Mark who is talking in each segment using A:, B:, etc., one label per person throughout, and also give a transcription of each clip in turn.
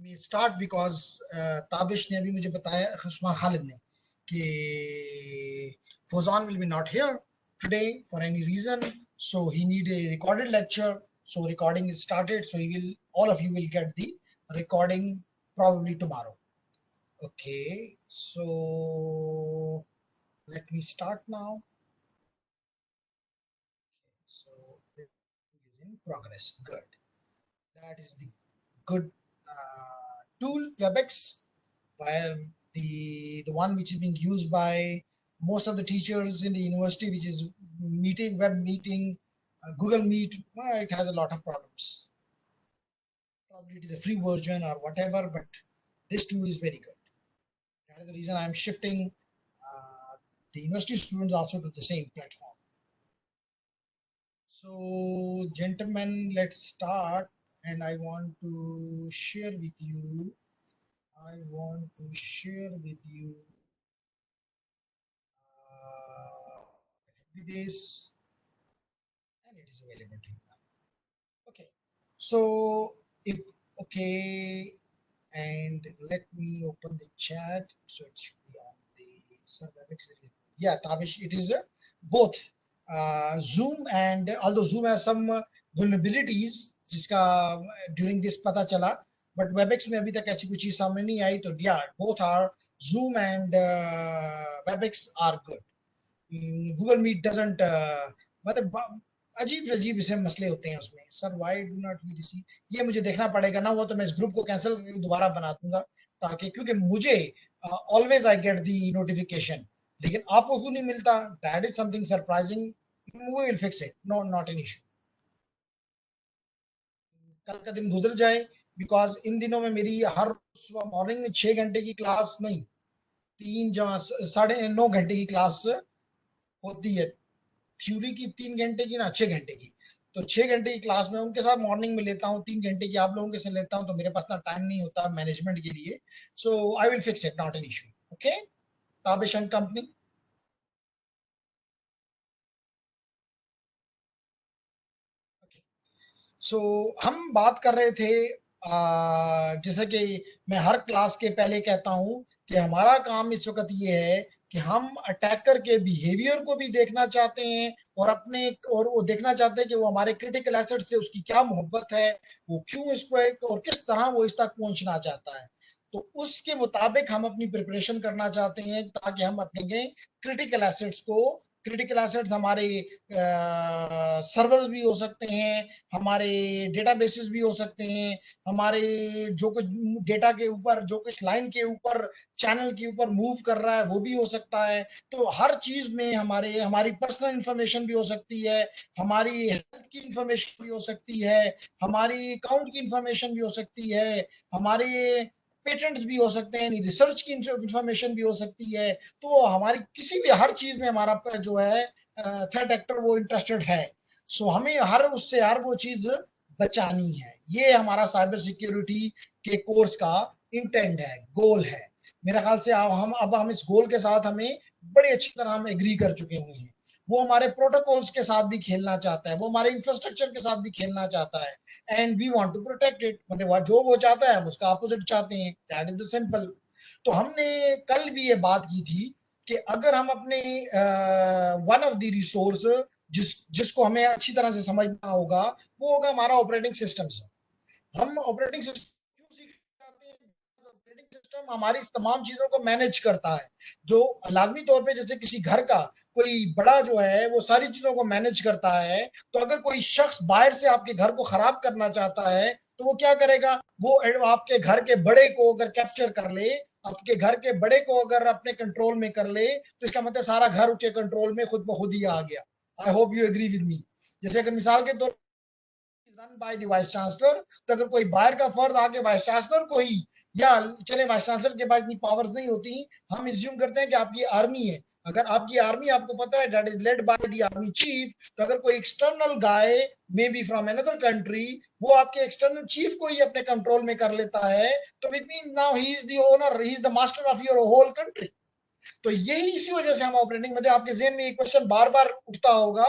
A: we start because Tabish ने अभी मुझे बताया, उस्मान खालिद ने, कि Fozan will be not here today for any reason, so he need a recorded lecture. So recording is started, so all of you will get the recording probably tomorrow. Okay, so let me start now. So it is in progress. Good. That is the good tool, WebEx, while the one which is being used by most of the teachers in the university, which is meeting, web meeting, Google Meet, well, it has a lot of problems. Probably it is a free version or whatever, but this tool is very good. That is the reason I am shifting the university students also to the same platform. So, gentlemen, let's start. And I want to share with you. This, and it is available to you now. Okay. So, if okay, and let me open the chat. So it should be on the server. Yeah, Tavish, it is both Zoom, and although Zoom has some vulnerabilities जिसका during this पता चला, but WebEx में अभी तक ऐसी कुछ चीज सामने नहीं आई, तो yeah, both are Zoom and WebEx are good. Google Meet doesn't मतलब अजीब अजीब इसे मसले होते हैं उसमें. Sir why do not we receive, ये मुझे देखना पड़ेगा ना, वो तो मैं इस ग्रुप को कैंसिल करके दोबारा बना दूंगा, ताकि क्योंकि मुझे always I get the notification, लेकिन आपको क्यों नहीं मिलता, that is something surprising. We will fix it, no not an issue. कल का दिन गुजर जाए, बिकॉज इन दिनों में मेरी हर सुबह मॉर्निंग में 6 घंटे की क्लास नहीं, 9.5 घंटे की क्लास होती है. थ्योरी की 3 घंटे की ना 6 घंटे की, तो 6 घंटे की क्लास में उनके साथ मॉर्निंग में लेता हूँ, 3 घंटे की आप लोगों के साथ लेता हूँ, तो मेरे पास ना टाइम नहीं होता मैनेजमेंट के लिए. So I will fix it, not an issue. Okay, Tabish and company. So हम बात कर रहे थे, जैसे कि मैं हर क्लास के पहले कहता हूं कि हमारा काम इस वक्त ये है कि हम अटैकर के बिहेवियर को भी देखना चाहते हैं, और वो देखना चाहते हैं कि वो हमारे क्रिटिकल एसेट से उसकी क्या मोहब्बत है, वो क्यों इसको और किस तरह वो इस तक पहुंचना चाहता है. तो उसके मुताबिक हम अपनी प्रिपरेशन करना चाहते हैं, ताकि हम अपने क्रिटिकल एसेट्स हमारे सर्वर्स भी हो सकते हैं, हमारे डेटाबेसेस भी हो सकते हैं, हमारे जो कुछ डेटा के ऊपर, जो कुछ लाइन के ऊपर, चैनल के ऊपर मूव कर रहा है, वो भी हो सकता है. तो हर चीज में हमारी पर्सनल इंफॉर्मेशन भी हो सकती है, हमारी हेल्थ की इंफॉर्मेशन भी हो सकती है, हमारी अकाउंट की इंफॉर्मेशन भी हो सकती है, हमारे पेटेंट्स भी हो सकते हैं, रिसर्च की इंफॉर्मेशन भी हो सकती है. तो हमारी किसी भी हर चीज में हमारा जो है थ्रेट एक्टर वो इंटरेस्टेड है. सो हमें हर वो चीज बचानी है. ये हमारा साइबर सिक्योरिटी के कोर्स का इंटेंट है, गोल है. मेरे ख्याल से अब हम इस गोल के साथ हमें बड़ी अच्छी तरह हम एग्री कर चुके हुए हैं. वो हमारे प्रोटोकॉल्स के साथ भी खेलना चाहता है, वो हमारे इंफ्रास्ट्रक्चर के साथ भी खेलना चाहता है, and we want to protect it. मतलब जो वो चाहता है हम उसका अपोजिट चाहते हैं. That is the simple. तो हमने कल भी ये बात की थी कि अगर हम अपने वन ऑफ द रिसोर्स जिसको हमें अच्छी तरह से समझना होगा, वो होगा हमारा ऑपरेटिंग सिस्टम. हम ऑपरेटिंग सिस्टम क्यों सीखना चाहते हैं? ऑपरेटिंग सिस्टम हमारी तमाम चीजों को मैनेज करता है. जो लाजमी तौर पे जैसे किसी घर का कोई बड़ा जो है वो सारी चीजों को मैनेज करता है, तो अगर कोई शख्स बाहर से आपके घर को खराब करना चाहता है, तो वो क्या करेगा, वो आपके घर के बड़े को अगर कैप्चर कर ले, आपके घर के बड़े को अगर अपने कंट्रोल में कर ले, तो इसका मतलब सारा घर उसके कंट्रोल में खुद ब खुद ही आ गया. I hope you agree with me. जैसे अगर मिसाल के तौर run by the vice chancellor, तो अगर कोई बाहर का फर्द आके वाइस चांसलर को ही, या चले वाइस चांसलर के पास इतनी पावर्स नहीं होती, हम इज्यूम करते हैं कि आपकी आर्मी है. अगर आपकी आर्मी आपको पता है that is led by the army chief, तो अगर कोई external guy may be from another country वो आपके एक्सटर्नल चीफ को ही अपने कंट्रोल में कर लेता है, तो which mean now he is the owner, he is the master of your whole country. तो यही इसी वजह से हम ऑपरेटिंग में, आपके जेहन में एक क्वेश्चन बार बार उठता होगा,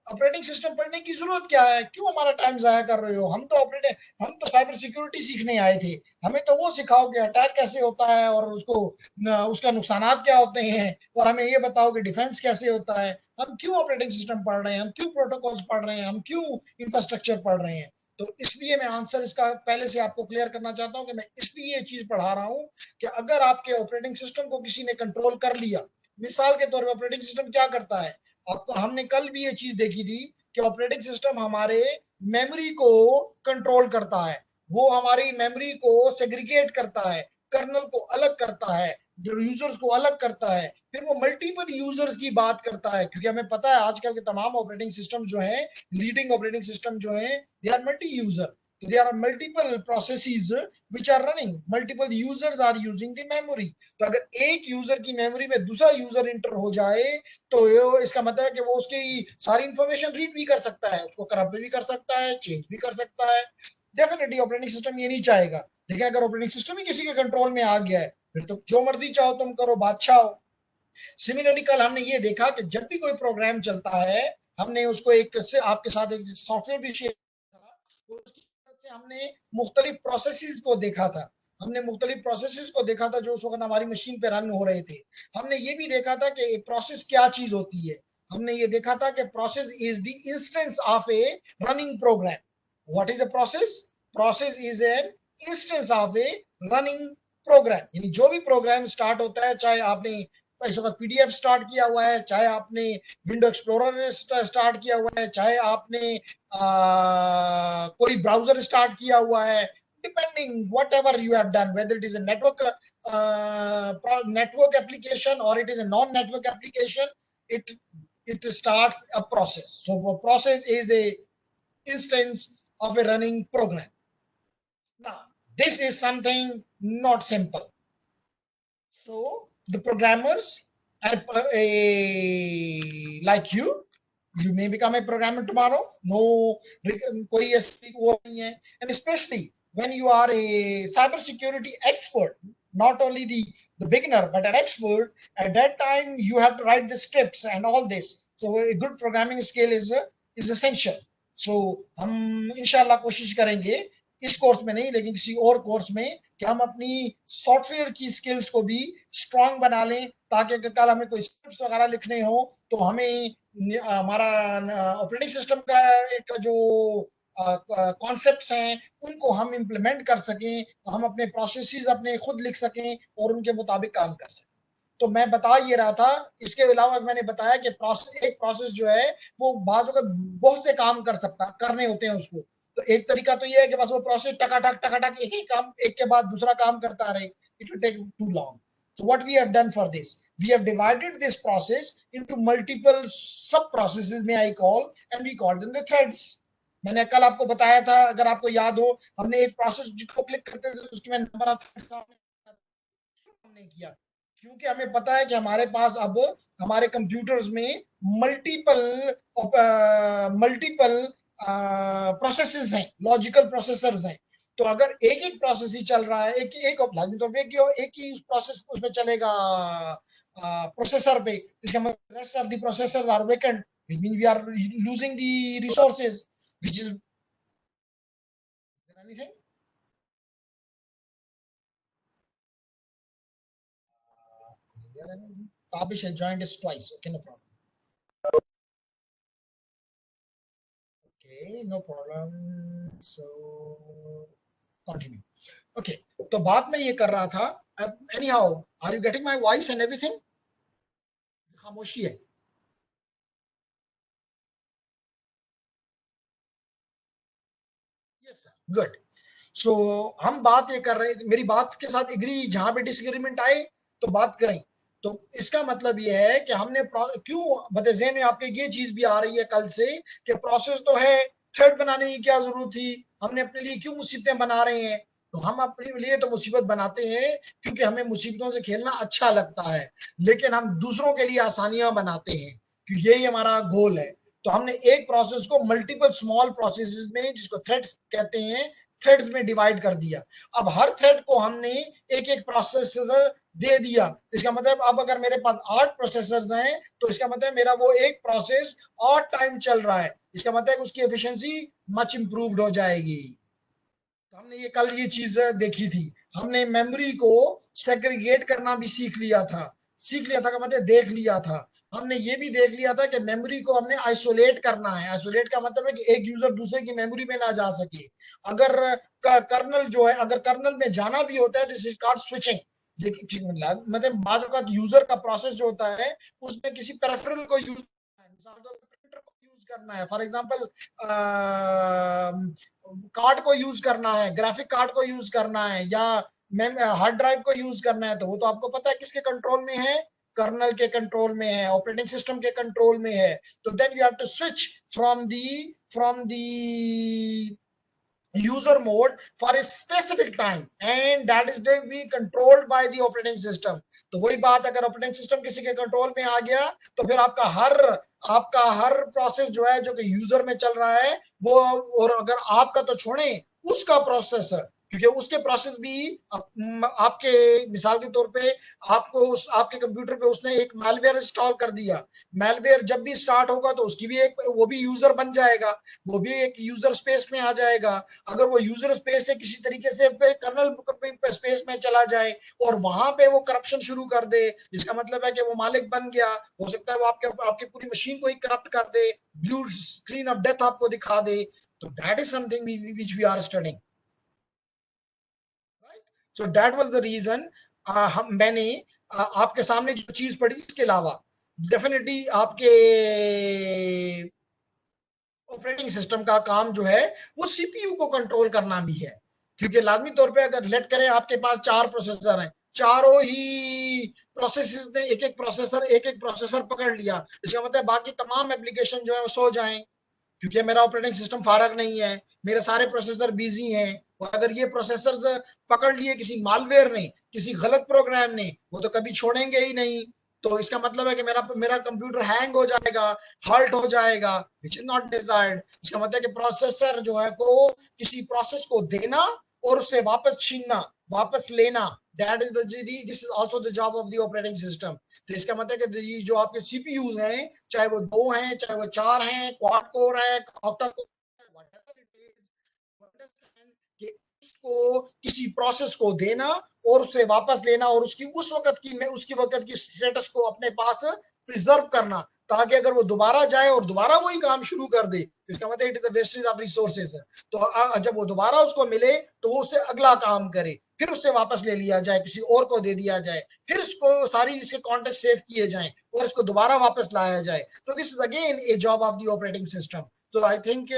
A: ऑपरेटिंग सिस्टम पढ़ने की जरूरत क्या है? क्यों हमारा टाइम जाया कर रहे हो? हम तो साइबर सिक्योरिटी सीखने आए थे। हमें तो वो सिखाओ कि अटैक कैसे होता है और उसका नुकसानात क्या होते हैं, और हमें ये बताओ कि डिफेंस कैसे होता है। हम क्यों ऑपरेटिंग सिस्टम पढ़ रहे हैं? हम क्यों प्रोटोकॉल्स पढ़ रहे हैं? हम क्यों इंफ्रास्ट्रक्चर पढ़ रहे हैं? तो इसलिए मैं आंसर इसका पहले से आपको क्लियर करना चाहता हूं कि मैं इसलिए ये चीज पढ़ा रहा हूं कि अगर आपके ऑपरेटिंग सिस्टम को किसी ने कंट्रोल कर लिया, मिसाल के तौर पर ऑपरेटिंग सिस्टम क्या करता है? आपको हमने कल भी ये चीज देखी थी कि ऑपरेटिंग सिस्टम हमारे मेमोरी को कंट्रोल करता है। वो हमारी मेमोरी को सेग्रीगेट करता है, कर्नल को अलग करता है, यूजर्स को अलग करता है, फिर वो मल्टीपल यूजर्स की बात करता है, क्योंकि हमें पता है आजकल के तमाम ऑपरेटिंग सिस्टम जो है, लीडिंग ऑपरेटिंग सिस्टम जो है, they are multi user. So there are multiple processes which are running, multiple users are using the memory. तो अगर एक यूजर की मेमोरी में दूसरा यूजर इंटर हो जाए तो इसका मतलब है कि वो उसकी सारी इंफॉर्मेशन रीड भी कर सकता है, उसको करप्ट भी कर सकता है, चेंज भी कर सकता है। डेफिनेटली ऑपरेटिंग सिस्टम ये नहीं चाहेगा। लेकिन अगर ऑपरेटिंग सिस्टम ही किसी के कंट्रोल में आ गया है, फिर तो जो मर्जी चाहो तुम करो, बादशाह हो। सिमिलरली कल हमने ये देखा कि जब भी कोई प्रोग्राम चलता है, हमने उसको एक से आपके साथ एक सॉफ्टवेयर भी शेयर था, तो उसकी मदद से हमने मुख्तलिफ प्रोसेसेस को देखा था। हमने मुख्तलिफ प्रोसेसेस को देखा था जो उस वक्त हमारी मशीन पे रन हो रहे थे। हमने ये भी देखा था कि प्रोसेस क्या चीज होती है। हमने ये देखा था कि process is the instance of a running program. What is a process? Process is an instance of a running program. यानी जो भी प्रोग्राम स्टार्ट होता है, चाहे आपने इस वक्त पीडीएफ स्टार्ट किया हुआ है, चाहे आपने विंडो एक्सप्लोरर स्टार्ट किया हुआ है, चाहे आपने कोई ब्राउजर स्टार्ट किया हुआ है, depending whatever you have done, whether it is a network application or it is a non-network application, it it starts a process. So a process is a instance of a running program. Now this is something not simple. So the programmers are like you may become a programmer tomorrow. No, koi aisi wo nahi hai. And especially when you are a cybersecurity expert, not only the beginner but an expert, at that time you have to write the scripts and all this. So a good programming skill is essential. So हम इंशाल्लाह कोशिश करेंगे इस course में नहीं लेकिन किसी और कोर्स में कि हम अपनी सॉफ्टवेयर की स्किल्स को भी स्ट्रांग बना लें, ताकि कल हमें कोई स्क्रिप्ट्स वगैरह लिखने हो तो हमें हमारा ऑपरेटिंग सिस्टम का जो कॉन्सेप्ट्स हैं उनको हम इम्प्लीमेंट कर सकें, हम अपने प्रोसेसेस अपने खुद लिख सकें और उनके मुताबिक काम कर सकें। तो मैं बता ये रहा था, इसके अलावा मैंने बताया कि एक प्रोसेस जो है वो बाजू का बहुत से काम करने होते हैं उसको। तो एक तरीका तो ये है कि बस वो प्रोसेस टकाटक एक ही काम एक के बाद दूसरा काम करता रहे, it will take too long. So what we have done for this, we have divided this process into multiple sub processes, may I call, and we call them the threads. मैंने कल आपको बताया था, अगर आपको याद हो, हमने एक प्रोसेस को क्लिक करते थे उसकी मैंने नंबर ऑफ थ्रेड्स हमने किया, क्योंकि हमें पता है कि हमारे पास अब हमारे कंप्यूटर्स में मल्टीपल प्रोसेसेस हैं, लॉजिकल प्रोसेसर्स हैं। तो अगर एक एक प्रोसेस ही चल रहा है, एक ही प्रोसेस उसमें चलेगा प्रोसेसर पे, इसका मतलब rest of the processors are vacant, which mean we are losing the resources, which is anything. Tabish has joined us twice. Okay, no problem. Okay, no problem. So continue. Okay, तो बात मैं ये कर रहा था, anyhow, are you getting my voice and everything? खामोशी है। Yes, sir. Good. So हम बात ये कर रहे थे, मेरी बात के साथ एग्री, जहां पे डिसएग्रीमेंट आए तो बात करें। तो इसका मतलब ये है कि हमने क्यों बतज़ेन में आपके ये चीज भी आ रही है कल से कि प्रोसेस तो है, थ्रेड बनाने की क्या जरूरत थी, हमने अपने लिए क्यों मुसीबतें बना रहे हैं? तो हम अपने लिए तो मुसीबत बनाते हैं क्योंकि हमें मुसीबतों से खेलना अच्छा लगता है, लेकिन हम दूसरों के लिए आसानियां बनाते हैं क्योंकि यही हमारा गोल है। तो हमने एक प्रोसेस को मल्टीपल स्मॉल प्रोसेसेस में, जिसको थ्रेड्स कहते हैं, थ्रेड्स में डिवाइड कर दिया। अब हर थ्रेड को हमने एक एक प्रोसेसर दे दिया। इसका मतलब अब अगर मेरे पास 8 प्रोसेसर्स हैं तो इसका मतलब मेरा वो एक प्रोसेस और टाइम चल रहा है, इसका मतलब उसकी एफिशिएंसी मच इंप्रूव्ड हो जाएगी। तो हमने ये कल ये चीज देखी थी। हमने मेमोरी को सेग्रीगेट करना भी सीख लिया था का मतलब देख लिया था। हमने ये भी देख लिया था कि मेमोरी को हमने आइसोलेट करना है। आइसोलेट का मतलब है कि एक यूजर दूसरे की मेमोरी में ना जा सके। अगर कर्नल जो है, अगर कर्नल में जाना भी होता है तो इस कार्ड स्विचिंग, मतलब बाज़ औक़ात यूजर का प्रोसेस जो होता है उसमें किसी पेरिफेरल को यूज प्रिंटर को यूज करना है, फॉर एग्जांपल कार्ड को यूज करना है, ग्राफिक कार्ड को यूज करना है, या हार्ड ड्राइव को यूज करना है, तो वो तो आपको पता है किसके कंट्रोल में है, कर्नल के कंट्रोल में है, ऑपरेटिंग सिस्टम के कंट्रोल में है। तो then you have to switch from the user mode for a specific time and that is to be controlled by the operating system। तो वही बात, अगर ऑपरेटिंग सिस्टम किसी के कंट्रोल में आ गया तो फिर आपका हर प्रोसेस जो है जो कि यूजर में चल रहा है वो, और अगर आपका तो छोड़े उसका प्रोसेस, क्योंकि उसके प्रोसेस भी आपके मिसाल के तौर पे आपको आपके कंप्यूटर पे उसने एक मैलवेयर इंस्टॉल कर दिया। मैलवेयर जब भी स्टार्ट होगा तो उसकी भी वो भी यूजर बन जाएगा, वो भी एक यूजर स्पेस में आ जाएगा। अगर वो यूजर स्पेस से किसी तरीके से कर्नल स्पेस में चला जाए और वहां पे वो करप्शन शुरू कर दे, इसका मतलब है कि वो मालिक बन गया। हो सकता है वो आपकी पूरी मशीन को ही करप्ट कर दे, ब्लू स्क्रीन ऑफ डेथ आपको दिखा दे। तो that is something which we are studying, right. So that was the reason मैंने आपके सामने जो चीज पढ़ी, इसके अलावा डेफिनेटली आपके ऑपरेटिंग सिस्टम का काम जो है वो सीपीयू को कंट्रोल करना भी है। क्योंकि लाजमी तौर पे अगर लेट करें आपके पास 4 प्रोसेसर हैं, चारों ही प्रोसेसर ने एक एक प्रोसेसर पकड़ लिया, इसका मतलब बाकी तमाम एप्लीकेशन जो है वो सो जाएं, क्योंकि मेरा ऑपरेटिंग सिस्टम फारग नहीं है, मेरे सारे प्रोसेसर बिजी हैं। और अगर ये प्रोसेसर पकड़ लिए किसी मालवेयर ने, किसी गलत प्रोग्राम ने, वो तो कभी छोड़ेंगे ही नहीं। तो इसका मतलब है कि मेरा मेरा कंप्यूटर हैंग हो जाएगा, हॉल्ट हो जाएगा, विच इज नॉट डिजायर्ड। इसका मतलब है कि प्रोसेसर जो है को किसी प्रोसेस को देना और उससे वापस छीनना, वापस लेना, that is this is also the job of the operating system. तो इसका मतलब है कि ये जो आपके सीपीयूज हैं, चाहे वो 2 हैं, चाहे वो 4 हैं, क्वाड कोर है, ऑक्टा कोर है, व्हाटएवर इट इज, अंडरस्टैंड कि उसको किसी प्रोसेस को देना और उससे वापस लेना और उसकी वक्त की स्टेटस को अपने पास प्रिजर्व करना, ताकि अगर वो दोबारा जाए और दोबारा वही काम शुरू कर दे, इसका मतलब it is the wastage of resources. तो जब वो दोबारा उसको मिले तो वो उससे अगला काम करे, फिर उससे वापस ले लिया जाए, किसी और को दे दिया जाए, फिर उसको सारी इसके कॉन्टेक्ट सेव किए जाएं और इसको दोबारा वापस लाया जाए। तो this is again A job of the operating system. तो आई थिंक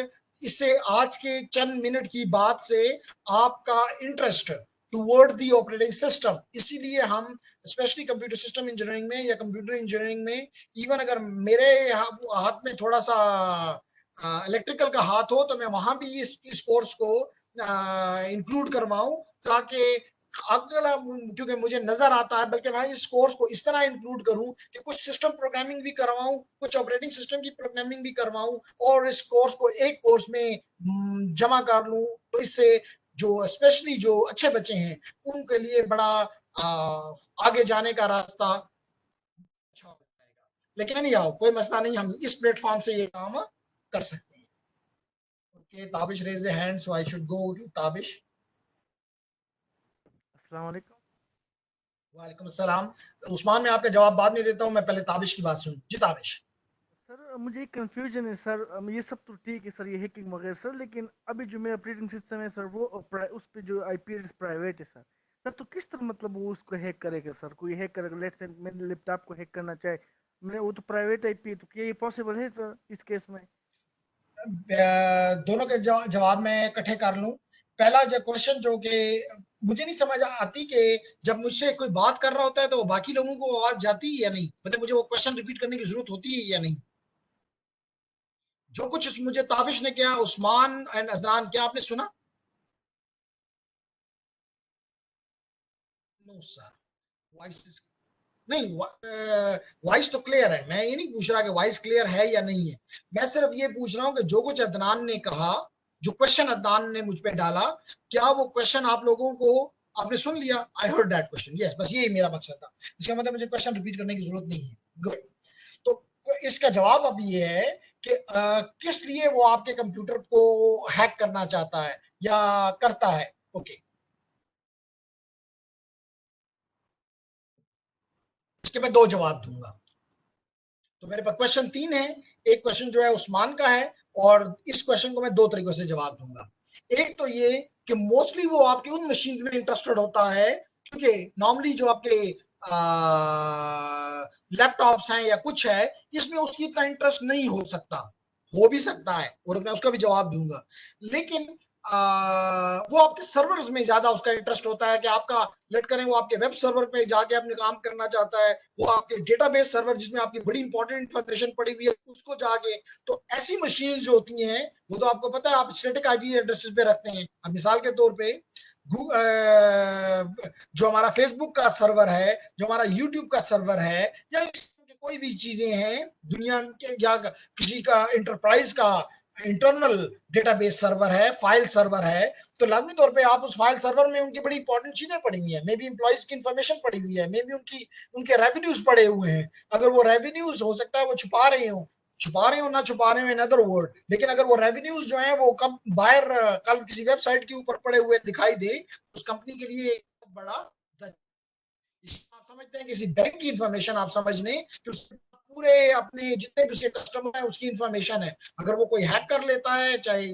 A: इससे आज के चंद मिनट की बात से आपका interest toward the operating system, इसीलिए हम स्पेशली कंप्यूटर सिस्टम इंजीनियरिंग में या कंप्यूटर इंजीनियरिंग में, इवन अगर मेरे हाथ में थोड़ा सा इलेक्ट्रिकल का हाथ हो तो मैं वहां भी इस कोर्स को इंक्लूड करवाऊं, ताकि अगला, क्योंकि मुझे नजर आता है, बल्कि मैं इस कोर्स को इस तरह इंक्लूड करूं कि कुछ सिस्टम प्रोग्रामिंग भी करवाऊं, कुछ ऑपरेटिंग सिस्टम की प्रोग्रामिंग भी करवाऊं और इस कोर्स को एक कोर्स में जमा कर लूं। तो इससे जो स्पेशली जो अच्छे बच्चे हैं उनके लिए बड़ा आगे जाने का रास्ता अच्छा हो जाएगा। लेकिन नहीं आओ, कोई मसला नहीं, हम इस प्लेटफॉर्म से ये काम कर सकते हैं। Okay, Tabish raise the hand, so I should go to Tabish.
B: अस्सलाम वालेकुम।
A: वालेकुम अस्सलाम। उस्मान, मैं आपका जवाब बाद में देता हूँ, मैं पहले ताबिश की बात सुन। जी ताबिश।
B: सर मुझे एक कन्फ्यूजन है सर, ये सब तो ठीक है सर, ये हैकिंग वगैरह सर, लेकिन अभी जो मेरा ऑपरेटिंग सिस्टम है सर वो उस पे जो आईपी एड्रेस प्राइवेट है सर। सर तो किस तरह मतलब वो उसको हैक करेगा सर? कोई हैक करेगा, लेट्स से मेरे लैपटॉप को हैक करना चाहे, मैं वो तो प्राइवेट आईपी है, तो क्या ये पॉसिबल है सर इस केस में?
A: दोनों के जवाब मैं इकट्ठे कर लूं। पहला जो क्वेश्चन जो कि मुझे नहीं समझ आती कि जब मुझसे कोई बात कर रहा होता है तो वो बाकी लोगों को आवाज जाती है या नहीं, मतलब मुझे वो क्वेश्चन रिपीट करने की जरूरत होती है या नहीं। जो कुछ मुझे ताबिश ने किया, उस्मान एंड अदनान, क्या आपने सुना? नो सर, वॉइस नहीं, वॉइस तो क्लियर है, मैं ये नहीं पूछ रहा कि वॉइस क्लियर है या नहीं है। मैं सिर्फ ये पूछ रहा हूँ कि जो कुछ अदनान ने कहा, जो क्वेश्चन अदनान ने मुझ पे डाला, क्या वो क्वेश्चन आप लोगों को आपने सुन लिया? I heard that question, yes, बस यही मेरा मकसद था। इसका मतलब मुझे क्वेश्चन रिपीट करने की जरूरत नहीं है। गुड। तो इसका जवाब अब ये है कि किस लिए वो आपके कंप्यूटर को हैक करना चाहता है या करता है। ओके, इसके मैं दो जवाब दूंगा। तो मेरे पास क्वेश्चन तीन है। एक क्वेश्चन जो है उस्मान का है, और इस क्वेश्चन को मैं दो तरीकों से जवाब दूंगा। एक तो ये कि मोस्टली वो आपके उन मशीन में इंटरेस्टेड होता है, क्योंकि नॉर्मली जो आपके लैपटॉप्स हैं या कुछ है, इसमें उसकी इतना इंटरेस्ट नहीं हो सकता। हो भी सकता है, और मैं उसका भी जवाब दूंगा। लेकिन वो आपके सर्वर्स में ज्यादा उसका इंटरेस्ट होता है कि आपका, लेट करें वो आपके वेब सर्वर पे जाके अपने काम करना चाहता है, वो आपके डेटाबेस सर्वर जिसमें आपकी बड़ी इंपॉर्टेंट इंफॉर्मेशन पड़ी हुई है उसको जाके। तो ऐसी मशीन जो होती हैं, वो तो आपको पता है आप स्टैटिक आईपी एड्रेसेस पे रखते हैं। अब मिसाल के तौर पे जो हमारा फेसबुक का सर्वर है, जो हमारा यूट्यूब का सर्वर है, या कोई भी चीजें हैं दुनिया के, या किसी का इंटरप्राइज का इंटरनल डेटाबेस सर्वर है, फाइल सर्वर है, तो लाजमी तौर पे आप उस फाइल सर्वर में उनकी बड़ी इंपॉर्टेंट चीजें पड़ी हुई है, मे बी एम्प्लॉइज की इंफॉर्मेशन पड़ी हुई है, मे बी उनके रेवेन्यूज पड़े हुए हैं। अगर वो रेवेन्यूज हो सकता है वो छुपा रहे हो ना छुपा रहे हो इन अदर वर्ड, लेकिन अगर वो रेवेन्यूज जो है वो कब बाहर कल किसी वेबसाइट के ऊपर पड़े हुए दिखाई दे, उस कंपनी के लिए बड़ा, आप समझते हैं किसी बैंक की इंफॉर्मेशन आप समझ लें कि पूरे अपने जितने भी उसके कस्टमर है उसकी इंफॉर्मेशन है। अगर वो कोई हैक कर लेता है, चाहे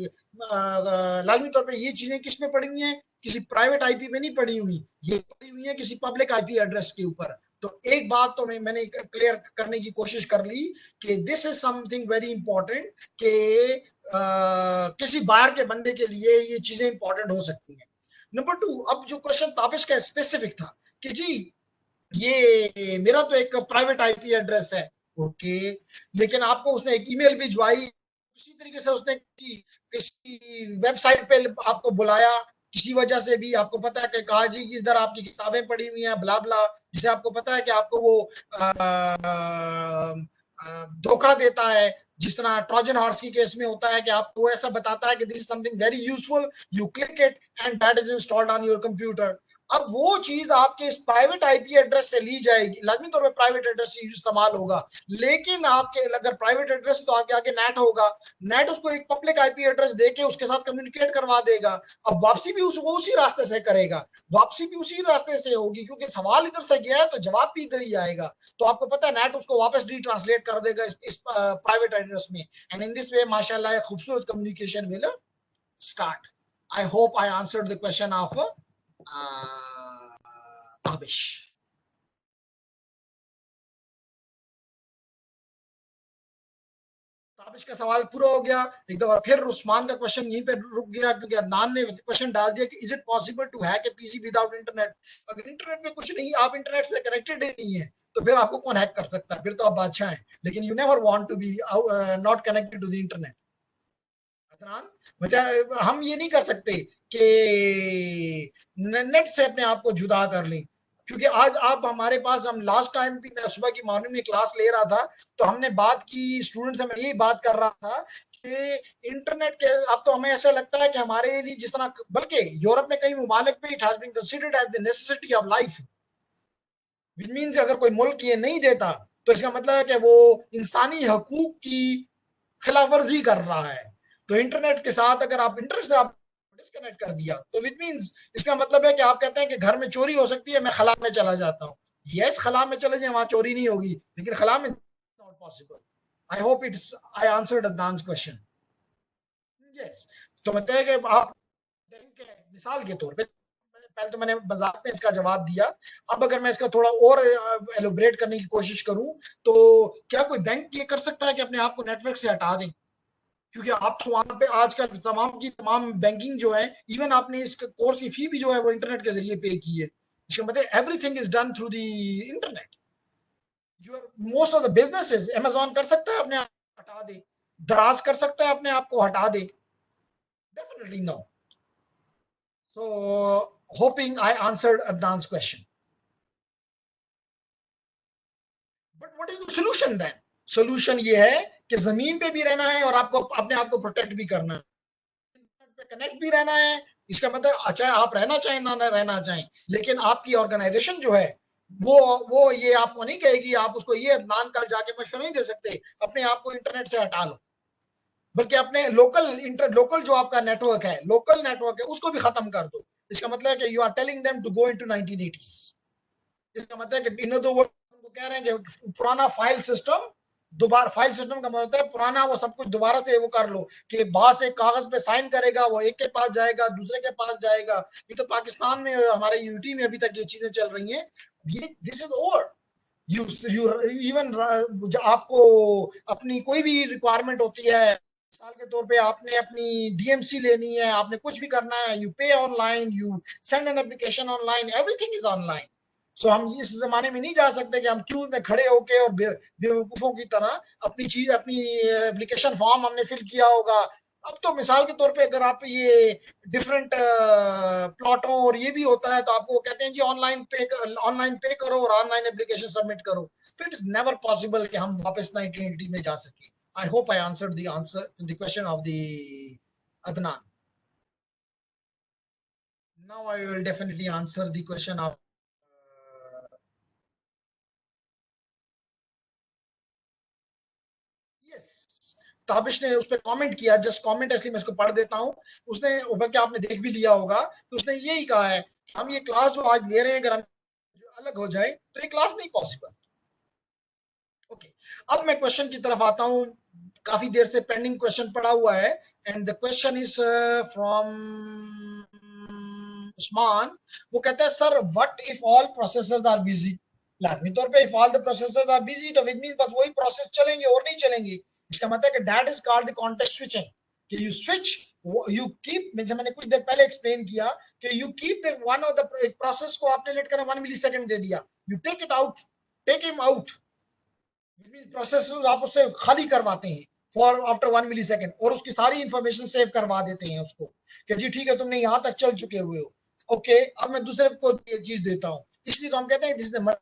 A: लाजमी तौर पे ये चीजें किस में पड़ी हुई हैं, किसी प्राइवेट आईपी में नहीं पड़ी हुई, ये पड़ी हुई है किसी पब्लिक आईपी एड्रेस के ऊपर। तो एक बात तो मैंने क्लियर करने की कोशिश कर ली कि this is something very important, कि किसी बाहर के बंदे के लिए ये चीजें इंपॉर्टेंट हो सकती हैं। नंबर टू, अब जो क्वेश्चन ताबिश का स्पेसिफिक था कि जी ये मेरा तो एक प्राइवेट आईपी एड्रेस है, ओके, लेकिन आपको उसने एक ईमेल भिजवाई, किसी तरीके से उसने किसी वेबसाइट पे आपको बुलाया, किसी वजह से भी आपको पता है कि कहा जी इधर आपकी किताबें पड़ी हुई हैं ब्ला ब्ला, जिसे आपको पता है कि आपको वो धोखा देता है, जिस तरह ट्रोजन हॉर्स की केस में होता है कि आपको ऐसा बताता है कि this is something very useful, you click it and that is installed on your computer. अब वो चीज आपके इस प्राइवेट आईपी एड्रेस से ली जाएगी, लाजमी तौर पे प्राइवेट एड्रेस इस्तेमाल होगा, लेकिन आपके अगर प्राइवेट एड्रेस तो आगे आगे नेट होगा, नेट उसको एक पब्लिक आईपी एड्रेस देके उसके साथ कम्युनिकेट करवा देगा। अब वापसी भी वो उसी रास्ते से करेगा, वापसी भी उसी रास्ते से होगी, क्योंकि सवाल इधर से गया है तो जवाब भी इधर ही आएगा। तो आपको पता है नेट उसको वापस ट्रांसलेट कर देगा इस प्राइवेट एड्रेस में, एंड इन दिस वे माशाल्लाह खूबसूरत communication will start. I hope I answered the question of Tabish. Tabish का सवाल पूरा हो गया। एक दफा फिर उस्मान का क्वेश्चन यहीं पे रुक गया, क्योंकि अदनान ने क्वेश्चन डाल दिया कि is it possible to hack a PC without internet. अगर इंटरनेट में कुछ नहीं, आप इंटरनेट से कनेक्टेड ही नहीं है, तो फिर आपको कौन हैक कर सकता है? फिर तो आप बादशाह हैं, लेकिन you never want to be not connected to the internet. मतलब हम ये नहीं कर सकते कि नेट से अपने आप को जुदा कर लें, क्योंकि आज आप हमारे पास, हम लास्ट टाइम भी मैं सुबह की मॉर्निंग में क्लास ले रहा था, तो हमने बात की स्टूडेंट से, मैं यही बात कर रहा था कि इंटरनेट के अब तो हमें ऐसा लगता है कि हमारे लिए जिस तरह, बल्कि यूरोप में कई ममालिक पे it has been considered as the necessity of life, which means अगर कोई मुल्क ये नहीं देता तो इसका मतलब है कि वो इंसानी हकूक की खिलाफवर्जी कर रहा है। तो इंटरनेट के साथ अगर आप इंटरनेट से आप डिस्कनेक्ट कर दिया तो विच मीन्स इसका मतलब है कि आप कहते हैं कि घर में चोरी हो सकती है, मैं खला में चला जाता हूँ। यस, खला में चले जाए, वहां चोरी नहीं होगी, लेकिन खला में not possible. I hope it's I answered Adnan's question. Yes, तो मतलब है कि आप मिसाल के तौर पे, पहले तो मैंने मजाक में इसका जवाब दिया, अब अगर मैं इसका थोड़ा और एलोबरेट करने की कोशिश करूं, तो क्या कोई बैंक ये कर सकता है कि अपने आप को नेटवर्क से हटा दें? क्योंकि आप तो वहां पे आजकल तमाम की तमाम बैंकिंग जो है, इवन आपने इस कोर्स की फी भी जो है वो इंटरनेट के जरिए पे की है, इसका मतलब everything is done through the internet. Your most of the businesses, Amazon कर सकता है अपने आप हटा दे, दराज कर सकता है अपने आप को हटा दे? Definitely no. So hoping I answered Adnan's question. But what is the solution then? Solution ये है कि जमीन पे भी रहना है और आपको अपने आप को प्रोटेक्ट भी करना है। पे कनेक्ट भी रहना है, इसका मतलब चाहे आप रहना चाहें ना रहना चाहें, लेकिन आपकी ऑर्गेनाइजेशन जो है वो ये आपको नहीं कहेगी, आप उसको ये अदनान कल जाके मशवरा नहीं दे सकते अपने आप को इंटरनेट से हटा लो, बल्कि अपने लोकल जो आपका नेटवर्क है, लोकल नेटवर्क है, उसको भी खत्म कर दो। इसका मतलब है कि you are telling them to go into 1980s। इसका मतलब है कि इन अदर वर्ड कह रहे हैं कि पुराना फाइल सिस्टम दोबारा, फाइल सिस्टम का मतलब है पुराना वो सब कुछ दोबारा से वो कर लो, कि बाहर से कागज पे साइन करेगा, वो एक के पास जाएगा, दूसरे के पास जाएगा। ये तो पाकिस्तान में हमारे यूटी में अभी तक ये चीजें चल रही हैं। ये this is over. You you even आपको अपनी कोई भी रिक्वायरमेंट होती है, मिसाल के तौर पे आपने अपनी डीएमसी लेनी है, आपने कुछ भी करना है, you pay online, you send an application online, everything is online. So हम इस जमाने में नहीं जा सकते कि हम क्यू में खड़े होके और बेवकूफों की तरह अपनी चीज, अपनी एप्लीकेशन फॉर्म हमने फिल किया होगा। अब तो मिसाल के तौर पे अगर आप ये डिफरेंट प्लॉटों और ये भी होता है, तो आपको कहते हैं जी ऑनलाइन पे करो और ऑनलाइन एप्लीकेशन सबमिट करो। तो इट इज नेवर पॉसिबल कि हम वापस 1980 में जा सके। आई hope I answered the answer the question of the Adnan. Now I will definitely answer the question of yes. Tabish ने उस पर कमेंट किया, जस्ट कमेंट, इसलिए मैं इसको पढ़ देता हूँ। उसने ऊपर के आपने देख भी लिया होगा, तो उसने यही कहा है हम ये क्लास जो आज ले रहे हैं, अगर हम अलग हो जाए तो ये क्लास नहीं पॉसिबल। ओके, अब मैं क्वेश्चन की तरफ आता हूँ। काफी देर से पेंडिंग क्वेश्चन पड़ा हुआ है, and the question is from Usman. वो कहता है sir what if all processors are busy. लाजमी तौर पे if all the processors are busy तो विच मींस बस वही प्रोसेस चलेंगे और नहीं चलेंगे। इसका मतलब है कि that is called the context switching, कि यू स्विच, यू कीप, मैंने कुछ देर पहले एक्सप्लेन किया कि you keep the one of the process को आपने लेट कर 1 मिलीसेकंड दे दिया, you take it out, take him out, process आप उससे खाली करवाते हैं फॉर आफ्टर 1 मिली सेकेंड, और उसकी सारी इंफॉर्मेशन सेव करवा देते हैं उसको, कि जी ठीक है तुमने यहां तक चल चुके हुए हो। ओके, अब मैं दूसरे को ये चीज देता हूँ, इसलिए तो हम कहते हैं दिस इज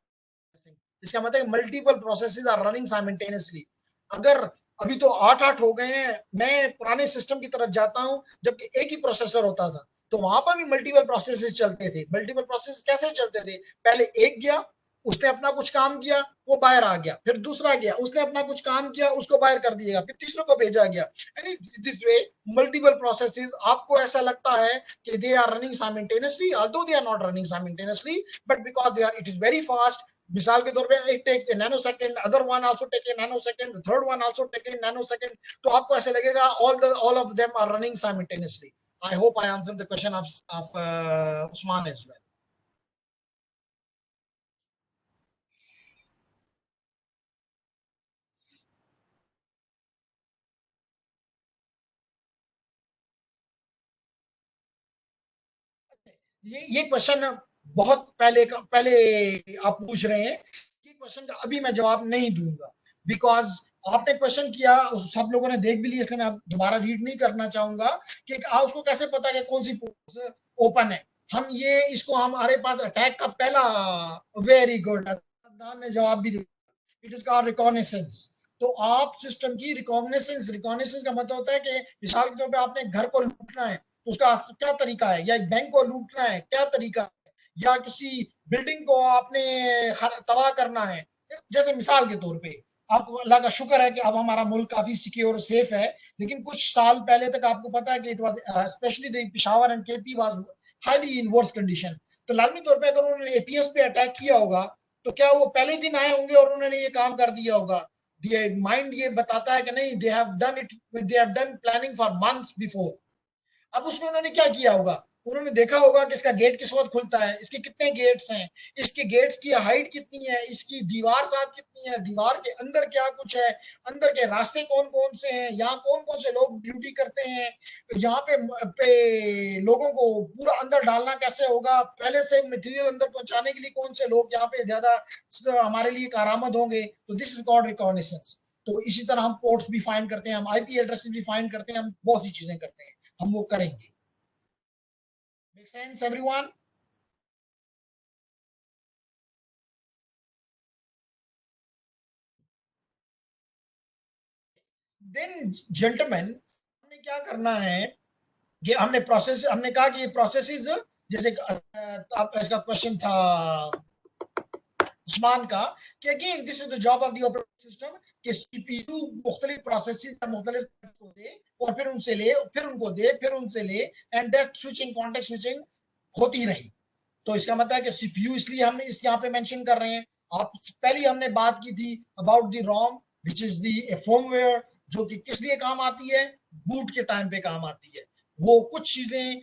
A: इसका मतलब multiple processes are running simultaneously. अगर अभी तो 8-8 हो गए हैं, मैं पुराने सिस्टम की तरफ जाता हूं जबकि एक ही प्रोसेसर होता था, तो वहां पर भी मल्टीपल प्रोसेसेस चलते थे। मल्टीपल प्रोसेस कैसे चलते थे, पहले एक गया, उसने अपना कुछ काम किया, वो बाहर आ गया, फिर दूसरा गया, उसने अपना कुछ काम किया, उसको बाहर कर दिया, फिर तीसरे को भेजा गया। यानी दिस वे मल्टीपल प्रोसेसेस, आपको ऐसा लगता है कि they are running simultaneously, although they are not running simultaneously, but because they are, it is very fast. मिसाल के तौर पे it takes a nanosecond, other one also take a nanosecond, the third one also take a nanosecond, तो आपको ऐसे लगेगा all of them are running simultaneously. I hope I answered the question of Usman as well. ये question बहुत पहले आप पूछ रहे हैं, ये क्वेश्चन का अभी मैं जवाब नहीं दूंगा, बिकॉज आपने क्वेश्चन किया, सब लोगों ने देख भी लिया, इसलिए मैं दोबारा रीड नहीं करना चाहूंगा कि उसको कैसे पता है कौन सी पोस्ट ओपन है। हम ये इसको हमारे पास अटैक का पहला, वेरी गुड, ने जवाब भी दिया, इट इज कॉल्ड रिकॉग्निसेंस। तो आप सिस्टम की रिकॉग्निसेंस, रिकॉग्निसेंस का मतलब होता है कि मिसाल के तौर पे आपने घर को लूटना है, तो उसका क्या तरीका है, या एक बैंक को लूटना है क्या तरीका है, या किसी बिल्डिंग को आपने तबाह करना है। जैसे मिसाल के तौर पे आपको, अल्लाह का शुक्र है कि अब हमारा मुल्क काफी सिक्योर और सेफ है, लेकिन कुछ साल पहले तक आपको पता है कि it was specially the Peshawar and KP was highly in worse condition. तो लाजमी तौर पे अगर उन्होंने एपीएस पे अटैक किया होगा, तो क्या वो पहले दिन आए होंगे और उन्होंने ये काम कर दिया होगा? माइंड ये बताता है कि नहीं, they have done planning for months before. अब उसमें उन्होंने क्या किया होगा, उन्होंने देखा होगा कि इसका गेट किस वक्त खुलता है, इसके कितने गेट्स हैं, इसके गेट्स की हाइट कितनी है, इसकी दीवार साथ कितनी है, दीवार के अंदर क्या कुछ है, अंदर के रास्ते कौन कौन से हैं, यहाँ कौन कौन से लोग ड्यूटी करते हैं, यहाँ पे लोगों को पूरा अंदर डालना कैसे होगा, पहले से मटेरियल अंदर पहुंचाने के लिए कौन से लोग यहाँ पे ज्यादा हमारे लिए कारामद होंगे। तो दिस इज कॉल्ड रिकॉग्निसेंस। तो इसी तरह हम पोर्ट्स भी फाइंड करते हैं, हम आईपी एड्रेस भी फाइंड करते हैं, हम बहुत सी चीजें करते हैं, हम वो करेंगे। Make sense everyone? Then gentleman, हमें क्या करना है, ये हमने कहा कि ये प्रोसेसेस, जैसे आप इसका क्वेश्चन था उस्मान का, कि again this is the job of the operating system कि सीपीयू मुख्तलिफ प्रोसेसेस या मुख्तलिफ को दे और फिर उनसे ले, फिर उनको दे, फिर उनसे ले, and that switching, context switching होती रही। तो इसका मतलब है कि सीपीयू इसलिए हमने इस यहाँ पे मेंशन कर रहे हैं। आप पहले हमने बात की थी about the ROM which is the firmware, जो कि किस लिए काम आती है, बूट के टाइम पे काम आती है। वो कुछ चीजें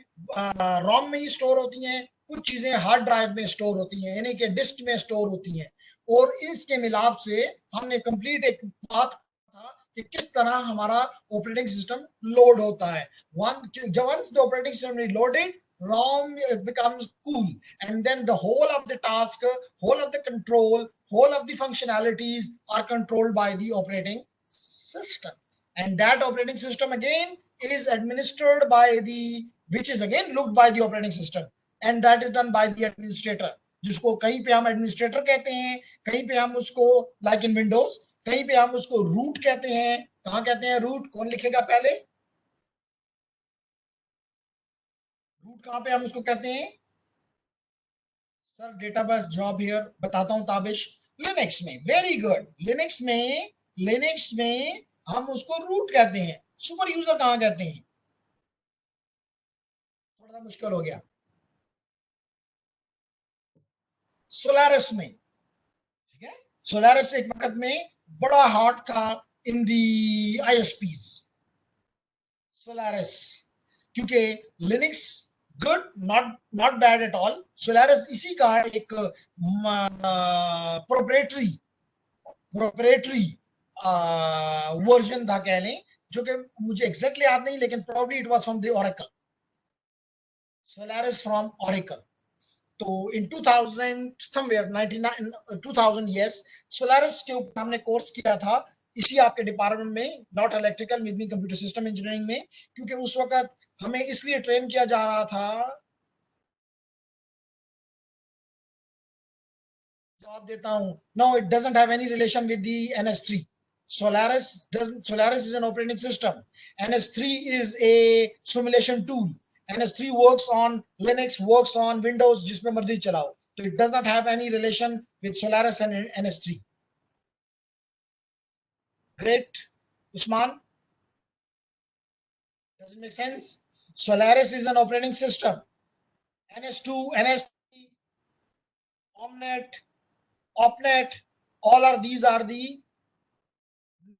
A: रोम में ही स्टोर होती हैं, कुछ चीजें हार्ड ड्राइव में स्टोर होती हैं, यानी कि डिस्क में स्टोर होती हैं। और इसके मिलाप से हमने कंप्लीट एक बात था कि किस तरह हमारा ऑपरेटिंग सिस्टम लोड होता है। once the operating system is loaded, ROM becomes cool, and then the whole of the task, whole of the control, whole of the functionalities are controlled by the operating system. And that operating system again is administered by the, which is again looked by the operating system, and that is done by the administrator, जिसको कहीं पे हम administrator कहते हैं, कहीं पे हम उसको लाइक इन विंडोज, कहीं पे हम उसको रूट कहते हैं। कहाँ कहते हैं रूट? कौन लिखेगा पहले? रूट कहाँ पे हम उसको कहते हैं? सर डेटाबेस जॉब हियर, बताता हूं ताबिश। लिनक्स में, वेरी गुड। लिनक्स में हम उसको रूट कहते हैं। सुपर यूजर कहाँ कहते हैं? थोड़ा सा मुश्किल हो गया। सोलारिस में, ठीक है। सोलारिस एक वक्त में बड़ा हॉट था इन दी आईएसपीज, सोलारिस, क्योंकि Linux good, not bad at all. Solaris इसी का एक प्रोप्रेटरी प्रोप्रेटरी वर्जन था कह लें, जो कि मुझे एग्जैक्टली याद नहीं, लेकिन probably it was from the Oracle, Solaris from Oracle. तो इन 2000 समवेयर 99 2000, यस, सोलारिस के ऊपर हमने कोर्स किया था इसी आपके डिपार्टमेंट में, not electrical, with me computer system engineering में, क्योंकि उस वक्त हमें इसलिए ट्रेन किया जा रहा था। जवाब देता हूं, no it doesn't have any relation with the NS3। Solaris is an operating system. NS3 is a simulation tool. NS3 works on Linux, works on Windows, जिसमें मर्जी चलाओ। So it does not have any relation with Solaris and NS3. Great, Usman. Does it make sense? Solaris is an operating system. NS2, NS3, Omnet, Opnet, all are these are the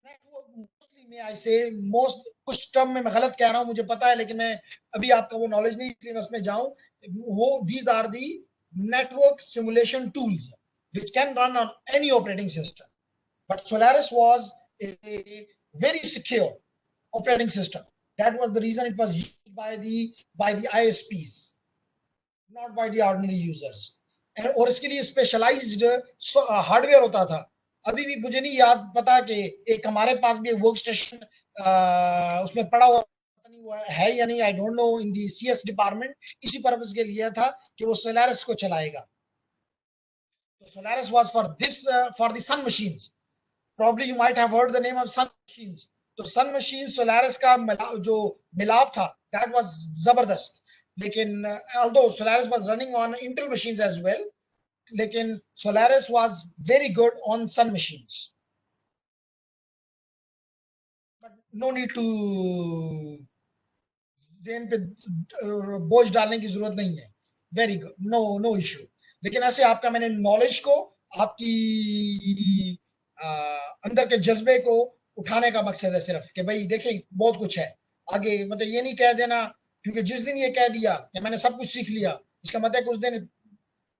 A: network, mostly may I say, most, कुछ term में मैं गलत कह रहा हूं मुझे पता है, लेकिन मैं अभी आपका वो नॉलेज नहीं, इसलिए मैं उसमें जाऊं। वो these are the network simulation tools which can run on any operating system, but Solaris was a very secure operating system. That was the reason it was used by the ISPs, not by the ordinary users. और इसके लिए specialised hardware होता था। अभी भी मुझे नहीं याद पता कि एक हमारे पास भी एक वर्क स्टेशन उसमें पड़ा हुआ है या नहीं, I don't know, in the CS department, इसी पर्पस के लिए था कि वो सोलारिस को चलाएगा। तो Solaris was for this, for the Sun machines. Probably you might have heard the name of Sun machines. तो सन मशीन सोलारिस का जो मिलाप था, दैट वाज जबरदस्त। लेकिन although Solaris was running on Intel machines as well, लेकिन Solaris was very good on Sun machines. But no need to ज़हन पे बोझ डालने की जरूरत नहीं है। Very good, no issue. लेकिन ऐसे आपका मैंने नॉलेज को, आपकी अंदर के जज्बे को उठाने का मकसद है सिर्फ कि भाई देखें बहुत कुछ है आगे। मतलब ये नहीं कह देना, क्योंकि जिस दिन ये कह दिया कि मैंने सब कुछ सीख लिया, इसका मतलब कुछ दिन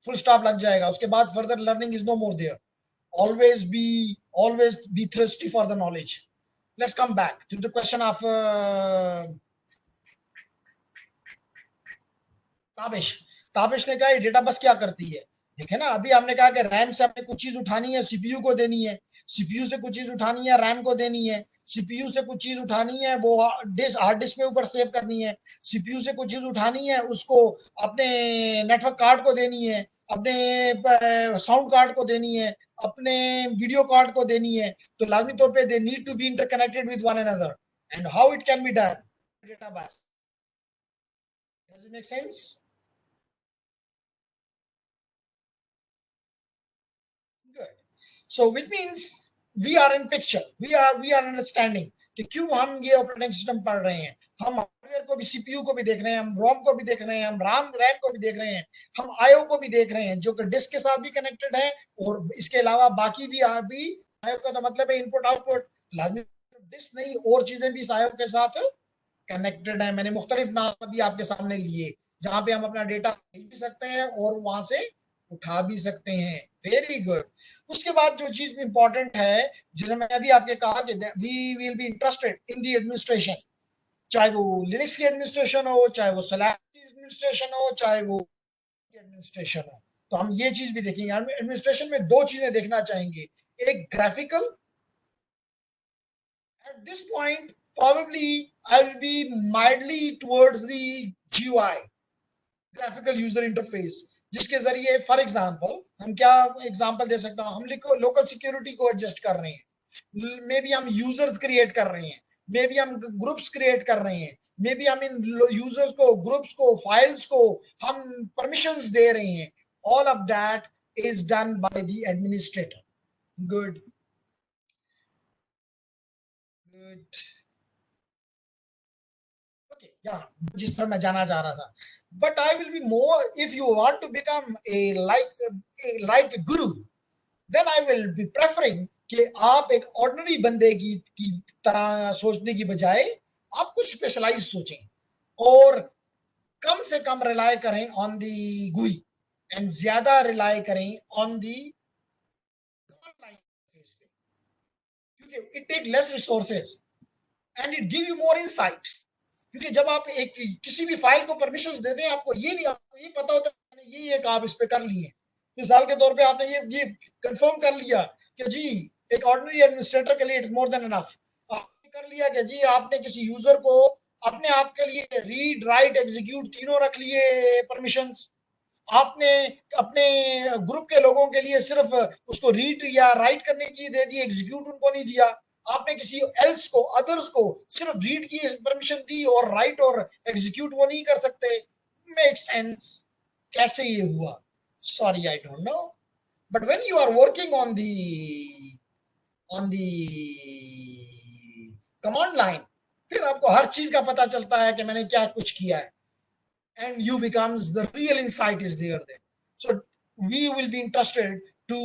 A: फुल स्टॉप लग जाएगा, उसके बाद further learning is no more there. always be thirsty for the knowledge. Let's come back to the question of Tabish. Tabish ने कहा ये डेटाबेस क्या करती है? देखे ना, अभी हमने कहा कि रैम से हमने कुछ चीज उठानी है, सीपीयू को देनी है, सीपीयू से कुछ चीज उठानी है, रैम को देनी है, सीपीयू से कुछ चीज उठानी है, वो हार्ड डिस्क में ऊपर सेव करनी है, सीपीयू से कुछ चीज उठानी है, उसको अपने नेटवर्क कार्ड को देनी है, अपने साउंड कार्ड को देनी है, अपने वीडियो कार्ड को देनी है। तो लाजमी तौर पे they need to be interconnected with one another, and how it can be done? Database. Does it make sense? Good. So which means we are in picture. We are understanding कि क्यों हम ये ऑपरेटिंग सिस्टम पढ़ रहे हैं. हम hardware को भी, सीपीयू को भी देख रहे हैं, हम रोम को भी देख रहे हैं, हम रैम को भी देख रहे हैं, हम आईओ को भी देख रहे हैं जो कि डिस्क के साथ भी कनेक्टेड है, और इसके अलावा बाकी भी आईओ का तो मतलब है इनपुट आउटपुट, लाजमी डिस्क नहीं और चीजें भी इस आईओ के साथ कनेक्टेड है. मैंने मुख्तलिफ नाम भी आपके सामने लिए जहां पे हम अपना डेटा भेज भी सकते हैं और वहां से उठा भी सकते हैं. Very good. उसके बाद जो चीज इंपॉर्टेंट है, जैसे मैंने अभी आपके कहा कि we will be interested in the administration, चाहे वो लिनक्स की एडमिनिस्ट्रेशन हो, चाहे वो स्लैब की एडमिनिस्ट्रेशन हो, चाहे वो एडमिनिस्ट्रेशन हो. तो हम ये चीज भी देखेंगे. एडमिनिस्ट्रेशन में दो चीजें देखना चाहेंगे, एक graphical. At this point, probably I will be mildly towards the GUI, graphical user interface, जिसके जरिए फॉर एग्जांपल हम क्या एग्जांपल दे सकता हूं, हम लोकल सिक्योरिटी को एडजस्ट कर रहे हैं, मे बी हम यूजर्स क्रिएट कर रहे हैं, मे बी हम ग्रुप्स क्रिएट कर रहे हैं, मे बी हम इन यूजर्स को, ग्रुप्स को, फाइल्स को हम परमिशंस दे रहे हैं. All of that is done by the administrator. Good. Good. Okay, yeah, जिस पर मैं जाना चाह रहा था. But I will be more, if you want to become like a guru, then I will be preferring कि आप एक ऑर्डिनरी बंदे की तरह सोचने की बजाय आप कुछ स्पेशलाइज सोचें और कम से कम रिलाय करें ऑन दी गुई एंड ज्यादा रिलाय करें on the command line face पे, क्योंकि it take less resources and it give you more insight. क्योंकि जब आप एक किसी भी फाइल को परमिशंस देते हैं, आपको ये नहीं, आपको ये पता होता है ये काम इस पे कर लिए. मिसाल के तौर पे आपने ये कंफर्म कर लिया कि जी एक ऑर्डिनरी एडमिनिस्ट्रेटर के लिए इट मोर देन इनफ. आपने कर लिया कि जी आपने किसी यूजर को अपने आप के लिए रीड, राइट, एग्जीक्यूट तीनों रख लिए परमिशंस. आपने अपने ग्रुप के लोगों के लिए सिर्फ उसको रीड या राइट करने की दे दी, एग्जीक्यूट उनको नहीं दिया. आपने किसी एल्स को, अदर्स को सिर्फ रीड की परमिशन दी और राइट और एग्जीक्यूट वो नहीं कर सकते. Make sense? कैसे ये हुआ? Sorry, I don't know. But when you are working on the command line, फिर आपको हर चीज का पता चलता है कि मैंने क्या कुछ किया है, and you becomes the real insight is there then. So we will be interested to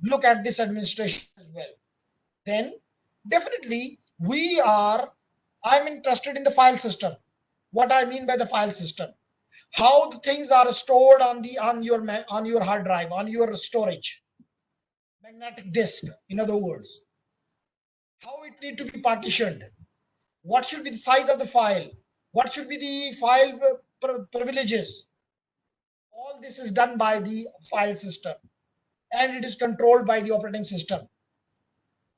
A: look at this administration as well. Then definitely I'm interested in the file system. What I mean by the file system, how the things are stored on your hard drive, on your storage, magnetic disk, in other words, how it need to be partitioned, what should be the size of the file, what should be the file privileges. All this is done by the file system and it is controlled by the operating system.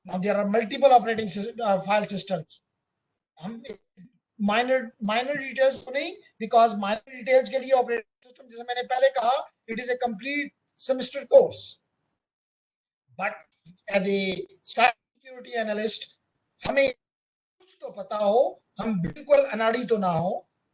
A: Now there are multiple operating file systems. Minor details नहीं, because minor details के लिए operating system, जैसे मैंने पहले कहा, it is a complete semester course. But as a cybersecurity analyst, हमें कुछ तो पता हो, हम बिल्कुल अनाड़ी तो ना हो.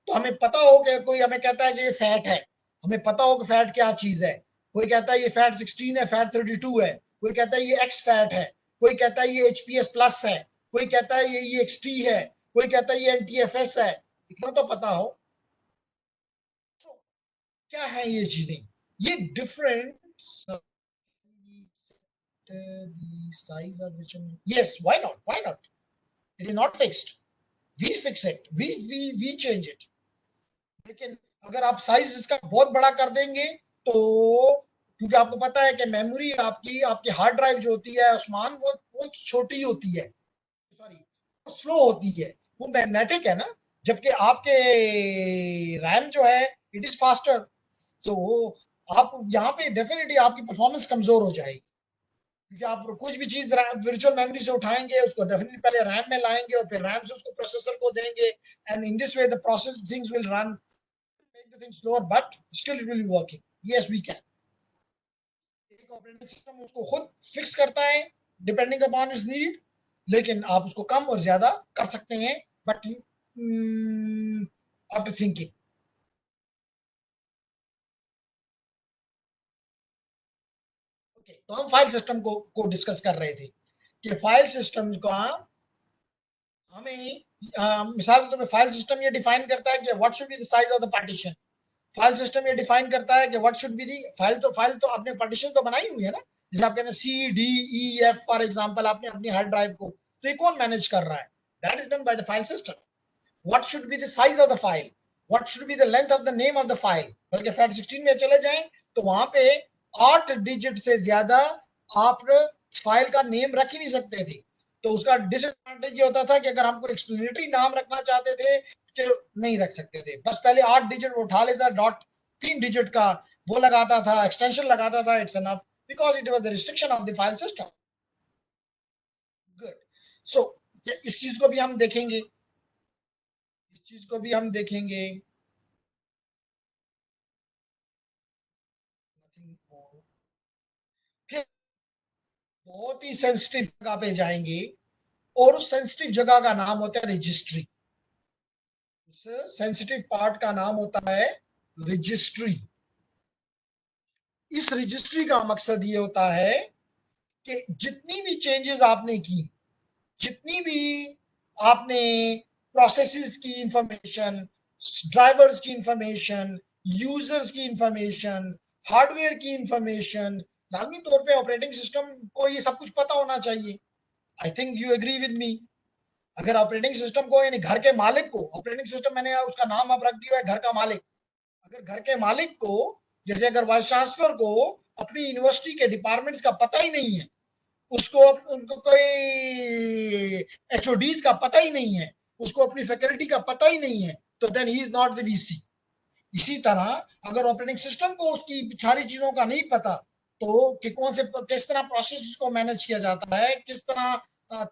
A: तो हमें पता हो कि कोई हमें कहता है कि ये फैट है, हमें पता हो कि फैट क्या चीज है. कोई कहता है ये फैट 16 है, फैट 32 है, कोई कहता है ये एक्स फैट है, कोई कहता है ये HPS प्लस है, कोई कहता है ये XT है, कोई कहता है ये NTFS है. इतना तो पता हो. तो क्या है ये चीजें, ये different the size of which, yes, why not, it is not fixed. We fix it, we change it. लेकिन अगर आप साइज इसका बहुत बड़ा कर देंगे तो, क्योंकि आपको पता है कि मेमोरी आपकी हार्ड ड्राइव जो होती है उस्मान, वो छोटी होती है, सॉरी स्लो होती है, वो मैग्नेटिक है ना, जबकि आपके रैम जो है इट इज फास्टर. तो आप यहाँ पे डेफिनेटली आपकी परफॉर्मेंस कमजोर हो जाएगी, क्योंकि आप कुछ भी चीज वर्चुअल मेमोरी से उठाएंगे, उसको डेफिनेटली पहले रैम में लाएंगे और फिर रैम से उसको प्रोसेसर को देंगे, and in this way the process things will run, make the things slower, but still it will be working. Yes, we can. एक ऑपरेटिंग सिस्टम उसको खुद फिक्स करता है डिपेंडिंग अपॉन इट्स नीड, लेकिन आप उसको कम और ज्यादा कर सकते हैं, बट आफ्टर थिंकिंग. ओके, तो हम फाइल सिस्टम को डिस्कस कर रहे थे कि फाइल सिस्टम का हमें मिसाल के तौर पे फाइल सिस्टम ये डिफाइन करता है कि what should be the size of the partition. File system ये डिफाइन करता है कि what should be the file तो आपने पार्टीशन तो बनाई हुई है ना, जैसे आप कहते हैं C D E F for example, आपने अपनी हार्ड ड्राइव को, तो ये कौन मैनेज कर रहा है? That is done by the file system. What should be the size of the file, what should be the length of the name of the file. बल्कि FAT16 में चले जाएं तो वहां पे 8 डिजिट से ज्यादा आप फाइल का नेम रख ही नहीं सकते थे। तो उसका डिसएडवांटेज ये होता था कि अगर हमको एक्सप्लेनेटरी नाम रखना चाहते थे तो नहीं रख सकते थे, बस पहले 8 डिजिट उठा लेता, डॉट 3 डिजिट का वो लगाता था, एक्सटेंशन लगाता था, it's enough because it was the restriction of the file system. Good. So इस चीज को भी हम देखेंगे, इस चीज को भी हम देखेंगे। फिर बहुत ही सेंसिटिव जगह पे जाएंगे और उस सेंसिटिव जगह का नाम होता है रजिस्ट्री। उस सेंसिटिव पार्ट का नाम होता है रजिस्ट्री। इस रजिस्ट्री का मकसद ये होता है कि जितनी भी चेंजेस आपने की, जितनी भी आपने प्रोसेसेस की इंफॉर्मेशन, ड्राइवर्स की इंफॉर्मेशन, यूजर्स की इंफॉर्मेशन, हार्डवेयर की इंफॉर्मेशन, लाजमी तौर पे ऑपरेटिंग सिस्टम को ये सब कुछ पता होना चाहिए। I think you agree with me. अगर ऑपरेटिंग सिस्टम को यानी घर के मालिक को, ऑपरेटिंग सिस्टम मैंने उसका नाम आप रख दिया है घर का मालिक, अगर घर के मालिक को, जैसे अगर वाइस चांसलर को अपनी यूनिवर्सिटी के डिपार्टमेंट्स का पता ही नहीं है, उसको उनको कोई HODs का पता ही नहीं है, उसको अपनी फैकल्टी का पता ही नहीं है, तो then he is not the VC। इसी तरह अगर ऑपरेटिंग सिस्टम को उसकी सारी चीजों का नहीं पता, तो कि कौन से किस तरह प्रोसेस को मैनेज किया जाता है, किस तरह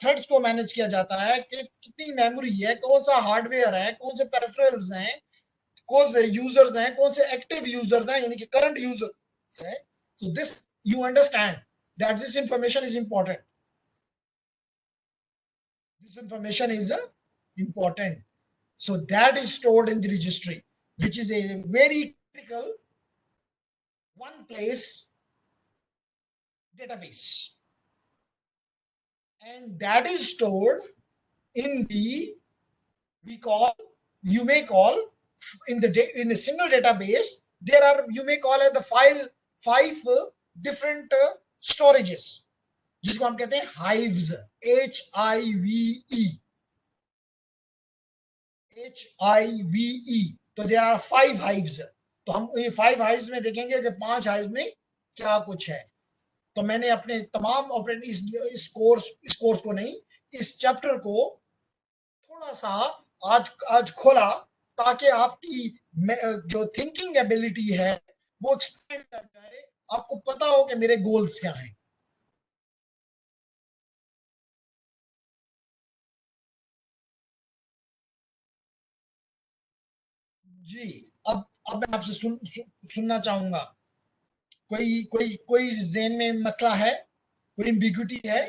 A: थ्रेड्स को मैनेज किया जाता है, कि कितनी मेमोरी है, कौन सा हार्डवेयर है, कौन से पेरिफेरल्स हैं, कौन से यूजर्स हैं, कौन से एक्टिव यूजर्स हैं यानी कि करंट यूजर है, so this you understand that this information is important, this information is important, so that is stored in the registry, which is a very critical one place database, and that is stored in the, we call, you may call, in a single database there are, you may call it the file, 5 different storages, जिसको हम कहते हैं hives, HIVE, HIVE। तो there are 5 hives। तो हम ये 5 hives में देखेंगे कि 5 hives में क्या कुछ है। तो मैंने अपने तमाम ऑपरेटिंग इस कोर्स को नहीं, इस चैप्टर को थोड़ा सा आज खोला ताकि आपकी जो थिंकिंग एबिलिटी है वो एक्सपेंड कर जाए, आपको पता हो कि मेरे गोल्स क्या हैं। जी। अब मैं आपसे सुनना चाहूंगा, कोई जेन में मसला है, कोई एम्बिग्युइटी है?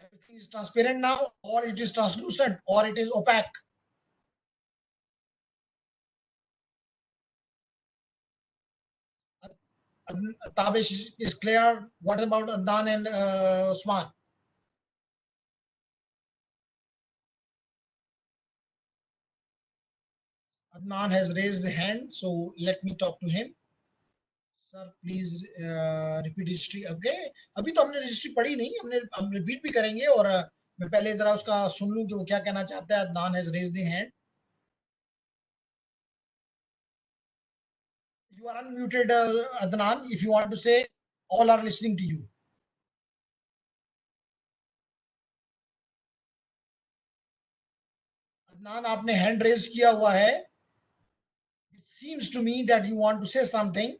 A: Everything is transparent now, or it is translucent, or it is opaque? Tabish is clear. What about Adnan and Usman? Adnan has raised the hand, so let me talk to him. Sir please repeat history. Okay, अभी तो हमने registry पढ़ी नहीं, हम repeat भी करेंगे, और मैं पहले जरा उसका सुन लूं कि वो क्या कहना चाहता है। Adnan has raised the hand. You are unmuted, Adnan, if you want to say, all are listening to you. Adnan, आपने हैंड रेज किया हुआ है, it seems to me that you want to say something,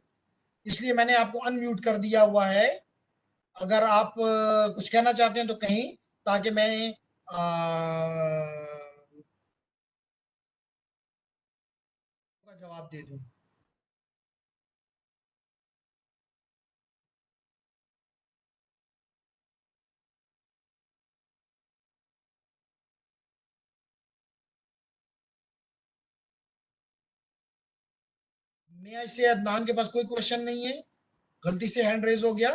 A: इसलिए मैंने आपको unmute कर दिया हुआ है। अगर आप कुछ कहना चाहते हैं तो कहीं, ताकि मैं जवाब दे दूं। मैं ऐसे अदनान के पास कोई क्वेश्चन नहीं है, गलती से हैंड रेज हो गया।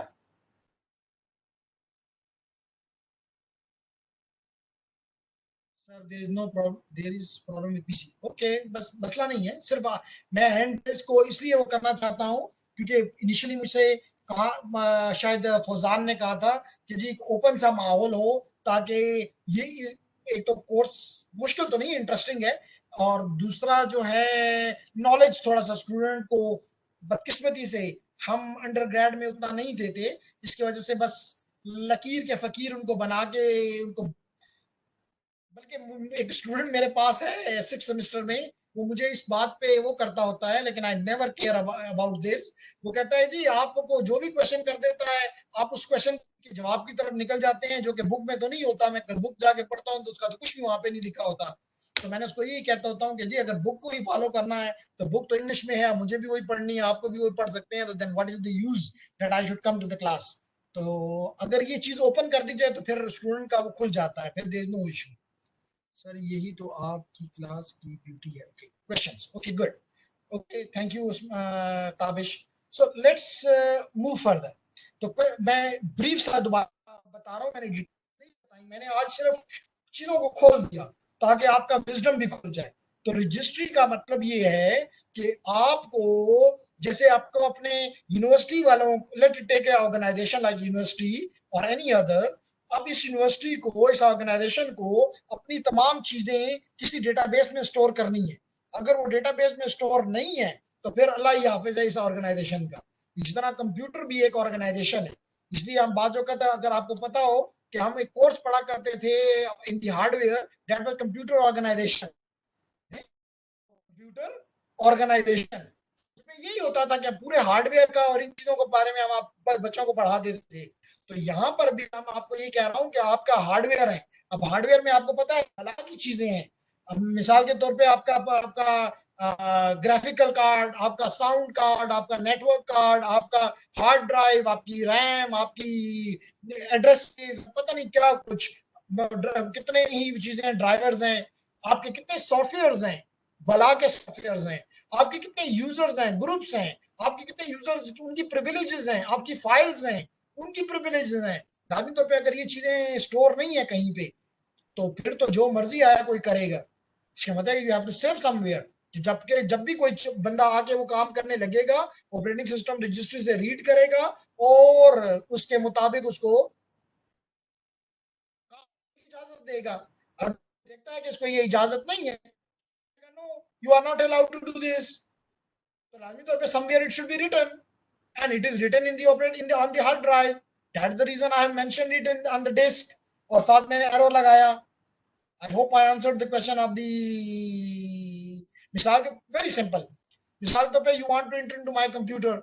A: Sir there is no problem, there is problem with PC. Okay, बस मसला नहीं है, सिर्फ मैं हैंड रेज को इसलिए वो करना चाहता हूँ क्योंकि इनिशियली मुझसे कहा, शायद फौजान ने कहा था कि जी एक ओपन सा माहौल हो, ताकि ये एक तो कोर्स मुश्किल तो नहीं, इंटरेस्टिंग है, और दूसरा जो है नॉलेज थोड़ा सा स्टूडेंट को, बदकिस्मती से हम अंडर ग्रेड में उतना नहीं देते, इसकी वजह से बस लकीर के फकीर उनको बना के उनको, बल्कि एक स्टूडेंट मेरे पास है 6 सेमेस्टर में, वो मुझे इस बात पे वो करता होता है, लेकिन I never care about this. वो कहता है जी आपको जो भी क्वेश्चन कर देता है, आप उस क्वेश्चन के जवाब की तरफ निकल जाते हैं, जो कि बुक में तो नहीं होता। मैं बुक जाके पढ़ता हूँ तो उसका तो कुछ भी वहां पे नहीं लिखा होता। तो मैंने उसको यही कहता होता हूँ कि जी अगर बुक को ही फॉलो करना है तो बुक तो इंग्लिश में है, मुझे भी वही पढ़नी है, आपको भी वही पढ़ सकते हैं, तो then what is the use that I should come to the class. तो अगर ये चीज ओपन कर दी जाए तो फिर स्टूडेंट का वो खुल जाता है, फिर there is no issue. Sir यही तो आपकी क्लास की ब्यूटी है। Okay, questions, okay good, okay thank you Tabish. So let's move further. तो मैं ब्रीफ सा दोबारा बता रहा हूँ, मैंने डिटेल नहीं बताई, मैंने आज सिर्फ चीजों को खोल दिया ताकि आपका विजडम भी खुल जाए। तो रजिस्ट्री का मतलब ये है कि आपको, जैसे आपको अपने यूनिवर्सिटी वालों, let take a organization like university और एनी अदर, अब इस यूनिवर्सिटी को, इस ऑर्गेनाइजेशन को अपनी तमाम चीजें किसी डेटाबेस में स्टोर करनी है। अगर वो डेटाबेस में स्टोर नहीं है तो फिर अल्लाह ही हाफिज है इस ऑर्गेनाइजेशन का। इस तरह कंप्यूटर भी एक ऑर्गेनाइजेशन है। इसलिए हम बात जो कहते हैं, अगर आपको पता हो कि हम एक कोर्स पढ़ा करते थे in the hardware, that was computer organisation, computer organisation. उसमें यही होता था कि पूरे हार्डवेयर का और इन चीजों के बारे में हम आप बच्चों को पढ़ा देते थे। तो यहाँ पर भी हम आपको ये कह रहा हूँ कि आपका हार्डवेयर है। अब हार्डवेयर में आपको पता है अलग की चीजें हैं। अब मिसाल के तौर पे आपका आपका ग्राफिकल कार्ड, आपका साउंड कार्ड, आपका नेटवर्क कार्ड, आपका हार्ड ड्राइव, आपकी रैम, आपकी एड्रेस, पता नहीं क्या कुछ, कितने ही चीजें हैं, ड्राइवर्स हैं, आपके कितने सॉफ्टवेयर हैं, भला के सॉफ्टवेयर हैं, आपके कितने यूजर्स हैं, ग्रुप्स हैं, आपके कितने यूजर्स, उनकी प्रिविलेजेस हैं, आपकी फाइल्स हैं, उनकी प्रिविलेजेस हैं। दावी तौर पे अगर ये चीजें स्टोर नहीं है कहीं पे, तो फिर तो जो मर्जी आया कोई करेगा। इसका मतलब you have to save somewhere. जबकि जब भी कोई बंदा आके वो काम करने लगेगा, ऑपरेटिंग सिस्टम रजिस्ट्री से रीड करेगा और उसके मुताबिक उसको इजाजत देगा। अगर देखता है कि इसको ये इजाजत नहीं है, no you are not allowed to do this, तो लाजमी तौर पे somewhere it should be written, and it is written in the operate in the on the hard drive. That's the reason I have mentioned it in, on the disk, और साथ मैंने arrow लगाया। I hope I answered the question of the, मिसाल के very simple, मिसाल के पे you want to enter into my computer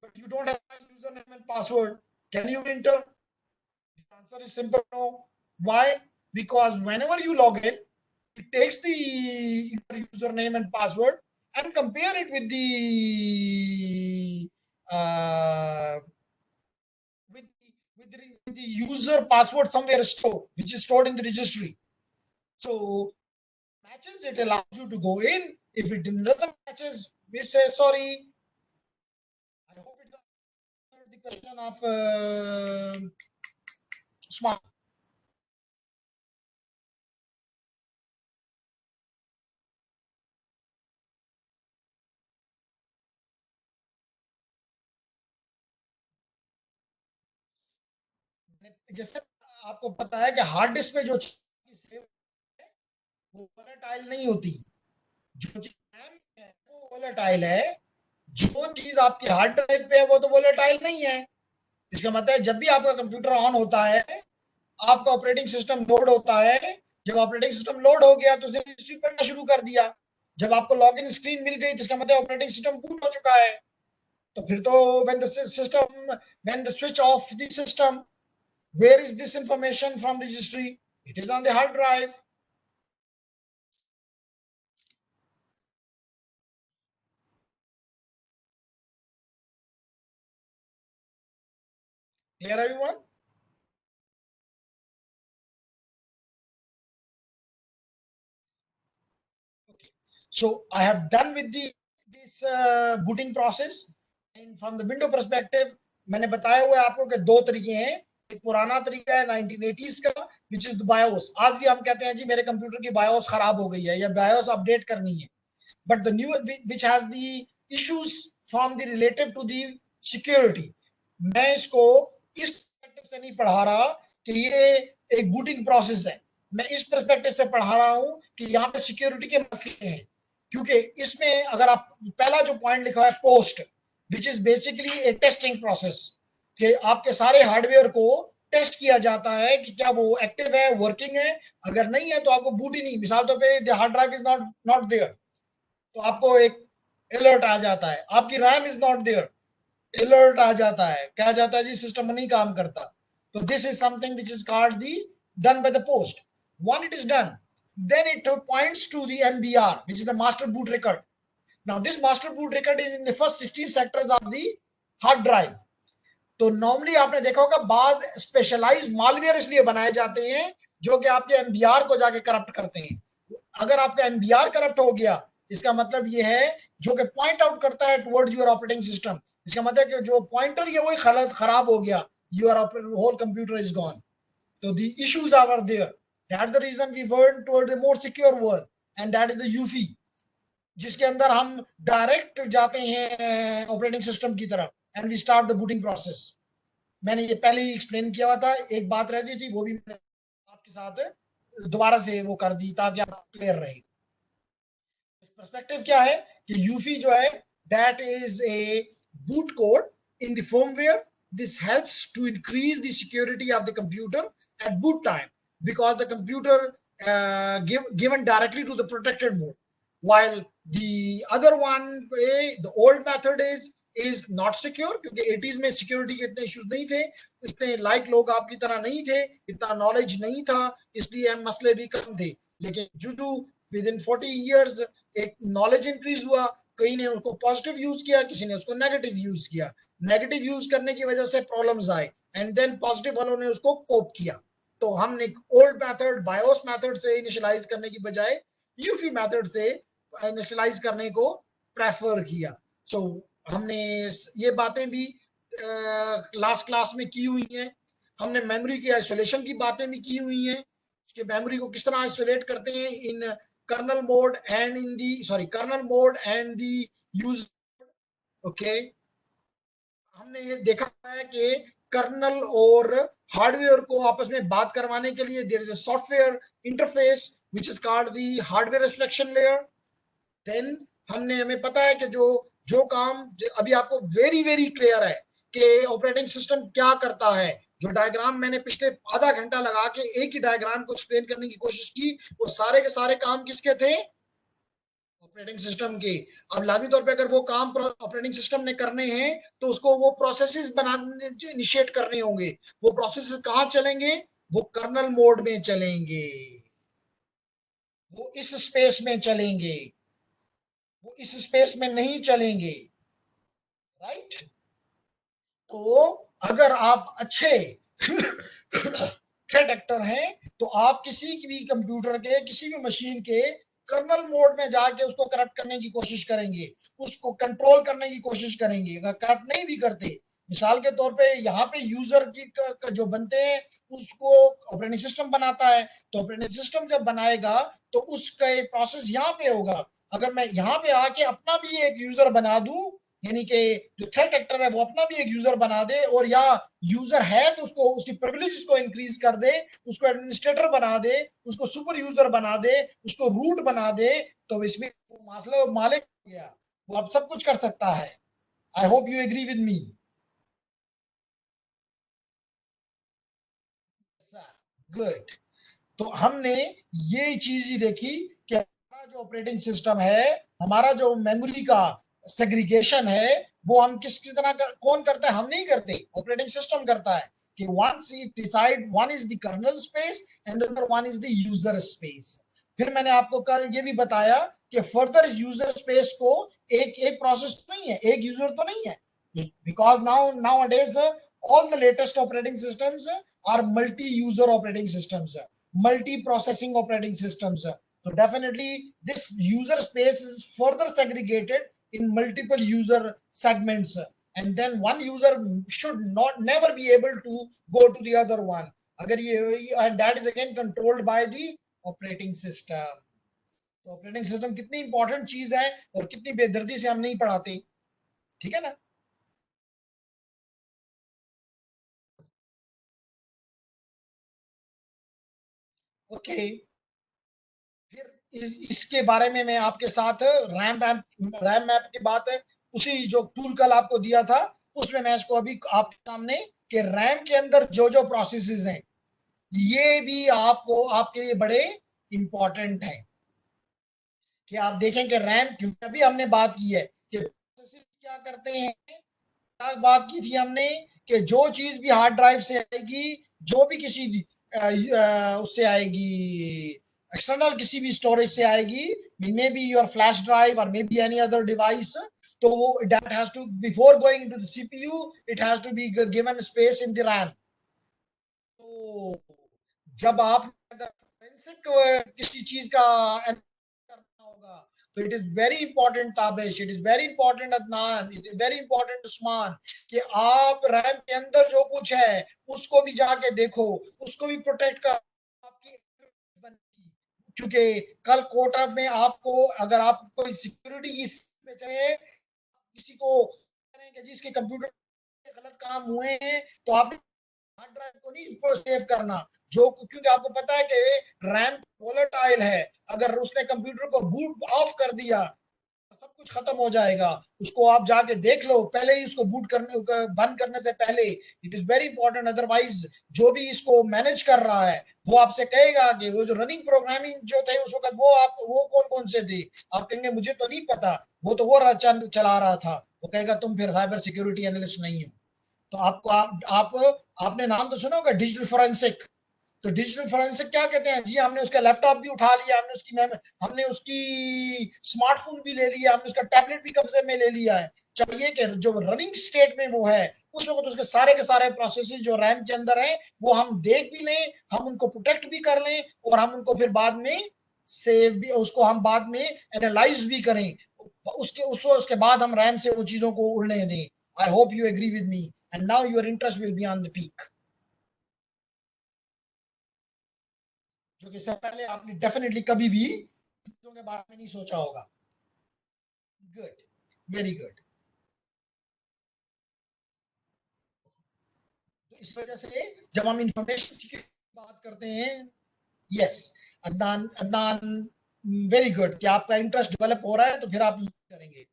A: but you don't have my username and password, can you enter? The answer is simple no. Why? Because whenever you log in, it takes the your username and password and compare it with the uh, with the user password somewhere stored, which is stored in the registry. So matches, it allows you to go in. If it doesn't matches, we say sorry. I hope it answered the question of Usman. जैसे आपको पता है कि hard disk में जो save है वो volatile नहीं होती, जो चीज रैम है वो वोलेटाइल है, जो चीज आपकी हार्ड ड्राइव पे है वो तो वोलेटाइल नहीं है। इसका मतलब है जब भी आपका कंप्यूटर ऑन होता है, आपका ऑपरेटिंग सिस्टम लोड होता है, जब ऑपरेटिंग सिस्टम लोड हो गया तो उसने हिस्ट्री पढ़ना शुरू कर दिया। जब आपको लॉगिन स्क्रीन मिल गई तो इसका मतलब ऑपरेटिंग सिस्टम बूट हो चुका है। तो फिर तो when the switch off the system, where is this information from registry? It is on the hard drive. Clear everyone? Okay. So I have done with the this booting process. And from the window perspective, मैंने बताया हुआ है आपको कि दो तरीके हैं. एक पुराना तरीका है 1980s का, which is the BIOS. आज भी हम कहते हैं जी मेरे कंप्यूटर की BIOS खराब हो गई है या BIOS अपडेट करनी है. But the new which has the issues from the relative to the security. मैं इसको इस perspective से नहीं पढ़ा रहा कि ये एक बूटिंग प्रोसेस है. मैं इस परस्पेक्टिव से पढ़ा रहा हूं कि यहाँ पे सिक्योरिटी के मसले हैं, क्योंकि इसमें अगर आप पहला जो पॉइंट लिखा है post, which is basically A testing process, कि आपके सारे हार्डवेयर को टेस्ट किया जाता है कि क्या वो एक्टिव है, वर्किंग है. अगर नहीं है तो आपको बूट ही नहीं. मिसाल तौर पे the hard drive is not there, तो आपको एक अलर्ट आ जाता है. आपकी RAM is not there, alert आ जाता है, क्या जाता है जी सिस्टम नहीं काम करता. तो this is something which is called the done by the post. One it is done, then it points to the MBR, which is the master boot record. Now this master boot record is in the first 16 sectors of the hard drive. तो normally आपने देखा होगा बाज specialised malware इसलिए बनाए जाते हैं जो कि आपके MBR को जाके करप्ट करते हैं. अगर आपका MBR करप्ट हो गया, इसका मतलब ये है जो कि पॉइंट आउट करता है टुवर्ड्स योर ऑपरेटिंग सिस्टम. इसका मतलब कि जो पॉइंटर है वही खराब हो गया, your whole computer is gone. तो the issues are there. That's the reason we went toward a more secure world, and that is the UFI, जिसके अंदर हम डायरेक्ट जाते हैं ऑपरेटिंग सिस्टम की तरफ and we start the booting process. मैंने ये पहले ही एक्सप्लेन किया हुआ था, एक बात रहती थी वो भी मैंने आपके साथ दोबारा से वो कर दी ताकि आप क्लियर रहे. पर्सपेक्टिव क्या है कि UFI जो है that is a boot code in the firmware. This helps to increase the security of the computer at boot time, because the computer given directly to the protected mode, while the other one way, the old method is not secure, क्योंकि 80s में security के इतने issues नहीं थे, इतने like लोग आपकी तरह नहीं थे, इतना नॉलेज नहीं था, इसलिए मसले भी कम थे. लेकिन जो विद इन 40 years एक नॉलेज इंक्रीज हुआ, कहीं ने उसको पॉजिटिव यूज किया, किसी ने उसको नेगेटिव यूज किया. नेगेटिव यूज करने की वजह से प्रॉब्लम्स आए एंड देन पॉजिटिव वालों ने उसको कोप किया. तो हमने ओल्ड मेथड बायोस मेथड से इनिशियलाइज करने की बजाय यूफी मेथड से इनिशियलाइज करने को प्रेफर किया. सो हमने ये बातें भी लास्ट क्लास में की हुई हैं. हमने मेमोरी की आइसोलेशन की बातें भी की हुई हैं कि मेमोरी को किस तरह आइसोलेट करते हैं in kernel mode and in the kernel mode and the use. Okay, हमने ये देखा है कि कर्नल और हार्डवेयर को आपस में बात करवाने के लिए there is a software interface which is called the hardware abstraction layer. Then हमें पता है कि जो काम अभी आपको वेरी वेरी क्लियर है कि ऑपरेटिंग सिस्टम क्या करता है. जो डायग्राम मैंने पिछले आधा घंटा लगा के एक ही डायग्राम को एक्सप्लेन करने की कोशिश की, वो सारे के सारे काम किसके थे? ऑपरेटिंग सिस्टम के. अब लाजमी तौर पे अगर वो काम ऑपरेटिंग सिस्टम ने करने हैं तो उसको वो प्रोसेसेस बनाने इनिशिएट करने होंगे. वो प्रोसेसेस कहां चलेंगे? वो कर्नल मोड में चलेंगे, वो इस स्पेस में चलेंगे, वो इस स्पेस में नहीं चलेंगे. राइट? तो अगर आप अच्छे थ्रेट एक्टर हैं तो आप किसी भी कंप्यूटर के किसी भी मशीन के कर्नल मोड में जाके उसको करप्ट करने की कोशिश करेंगे, उसको कंट्रोल करने की कोशिश करेंगे. अगर करप्ट नहीं भी करते, मिसाल के तौर पे यहाँ पे यूजर की जो बनते हैं उसको ऑपरेटिंग सिस्टम बनाता है, तो ऑपरेटिंग सिस्टम जब बनाएगा तो उसका एक प्रोसेस यहाँ पे होगा. अगर मैं यहाँ पे आके अपना भी एक यूजर बना दूं, यानी कि जो थ्रेट एक्टर है वो अपना भी एक यूजर बना दे, और या यूजर है तो उसको उसकी प्रिविलेजेस को इंक्रीज कर दे, उसको एडमिनिस्ट्रेटर बना दे, उसको सुपर यूजर बना दे, उसको रूट बना दे, तो इसमें मास्लो मालिक हो गया, वो अब सब कुछ कर सकता है. I hope you agree with me. Good. तो हमने ये चीज ही देखी कि हमारा जो ऑपरेटिंग सिस्टम है, हमारा जो मेमोरी का सेग्रीगेशन है, वो हम किसकी तरह कौन करता है? हम नहीं करते, ऑपरेटिंग सिस्टम करता है. कि once it decide one is the kernel space and the other one is the user space. फिर मैंने आपको कल ये भी बताया कि फर्दर यूजर स्पेस को एक प्रोसेस नहीं है, एक यूजर तो नहीं है, because nowadays all the latest operating systems are multi-user operating systems, multi-processing operating systems. So definitely this user space is further segregated in multiple user segments, and then one user should not never be able to go to the other one. अगर ये, and that is again controlled by the operating system. तो operating system कितनी important चीज है और कितनी बेदर्दी से हम नहीं पढ़ाते, ठीक है ना। ओके, फिर इसके बारे में मैं आपके साथ रैम मैप की बात है, उसी जो टूल कल आपको दिया था उसमें मैं इसको अभी आपके सामने कि रैम के अंदर जो जो प्रोसेसेस हैं ये भी आपको आपके लिए बड़े इंपॉर्टेंट है कि आप देखें कि रैम, क्योंकि अभी हमने बात की है कि प्रोसेसेस क्या करते हैं, क्या बात की थी हमने कि जो चीज भी हार्ड ड्राइव से आएगी, जो भी किसी उससे आएगी, एक्सटर्नल किसी भी स्टोरेज से आएगी, maybe your flash drive और maybe any other device, तो वो that has to before going into the CPU it has to be given space in the RAM. तो जब आप किसी चीज का करना होगा तो it is very important Tabish, it is very important Adnan, it is very important Usman कि आप रैम के अंदर जो कुछ है उसको भी जाके देखो, उसको भी प्रोटेक्ट कर आपकी, क्योंकि कल कोर्ट में आपको अगर आप कोई सिक्योरिटी इसमें चाहिए, किसी को जिसके कंप्यूटर गलत काम हुए हैं तो आप हार्ड ड्राइव को नहीं सेव करना, जो क्योंकि आपको पता है कि रैम वोलेटाइल है, अगर उसने कंप्यूटर को बूट ऑफ कर दिया सब कुछ खत्म हो जाएगा। उसको आप जाके देख लो पहले ही, उसको बूट करने बंद करने से पहले, it is very important. Otherwise जो भी इसको मैनेज कर रहा है वो आपसे कहेगा कि वो जो रनिंग प्रोग्रामिंग जो थे उस वक्त वो कौन कौन से थे, आप कहेंगे मुझे तो नहीं पता, वो तो वो चला रहा था, वो कहेगा तुम फिर साइबर सिक्योरिटी एनालिस्ट नहीं हो। तो आपको आपने नाम तो सुना होगा डिजिटल फोरेंसिक। तो डिजिटल फोरेंसिक क्या कहते हैं जी, हमने उसका लैपटॉप भी उठा लिया, हमने उसकी स्मार्टफोन भी ले लिया, हमने उसका टैबलेट भी कब्जे में ले लिया है, चाहिए कि जो रनिंग स्टेट में वो है उस वक्त उसके सारे के सारे प्रोसेसेस जो रैम के अंदर है वो हम देख भी लें, हम उनको प्रोटेक्ट भी कर लें और हम उनको फिर बाद में सेव भी, उसको हम बाद में एनालाइज भी करें, उसके बाद हम रैम से वो चीजों को उड़ने दें। I hope you agree with me and now your interest will be on the peak, जो कि इससे पहले आपने डेफिनेटली कभी भी चीजों के बारे में नहीं सोचा होगा। Good, very good. तो इस वजह से जब हम इंफॉर्मेशन की बात करते हैं, यस अदनान, वेरी गुड कि आपका इंटरेस्ट डेवलप हो रहा है तो फिर आप करेंगे।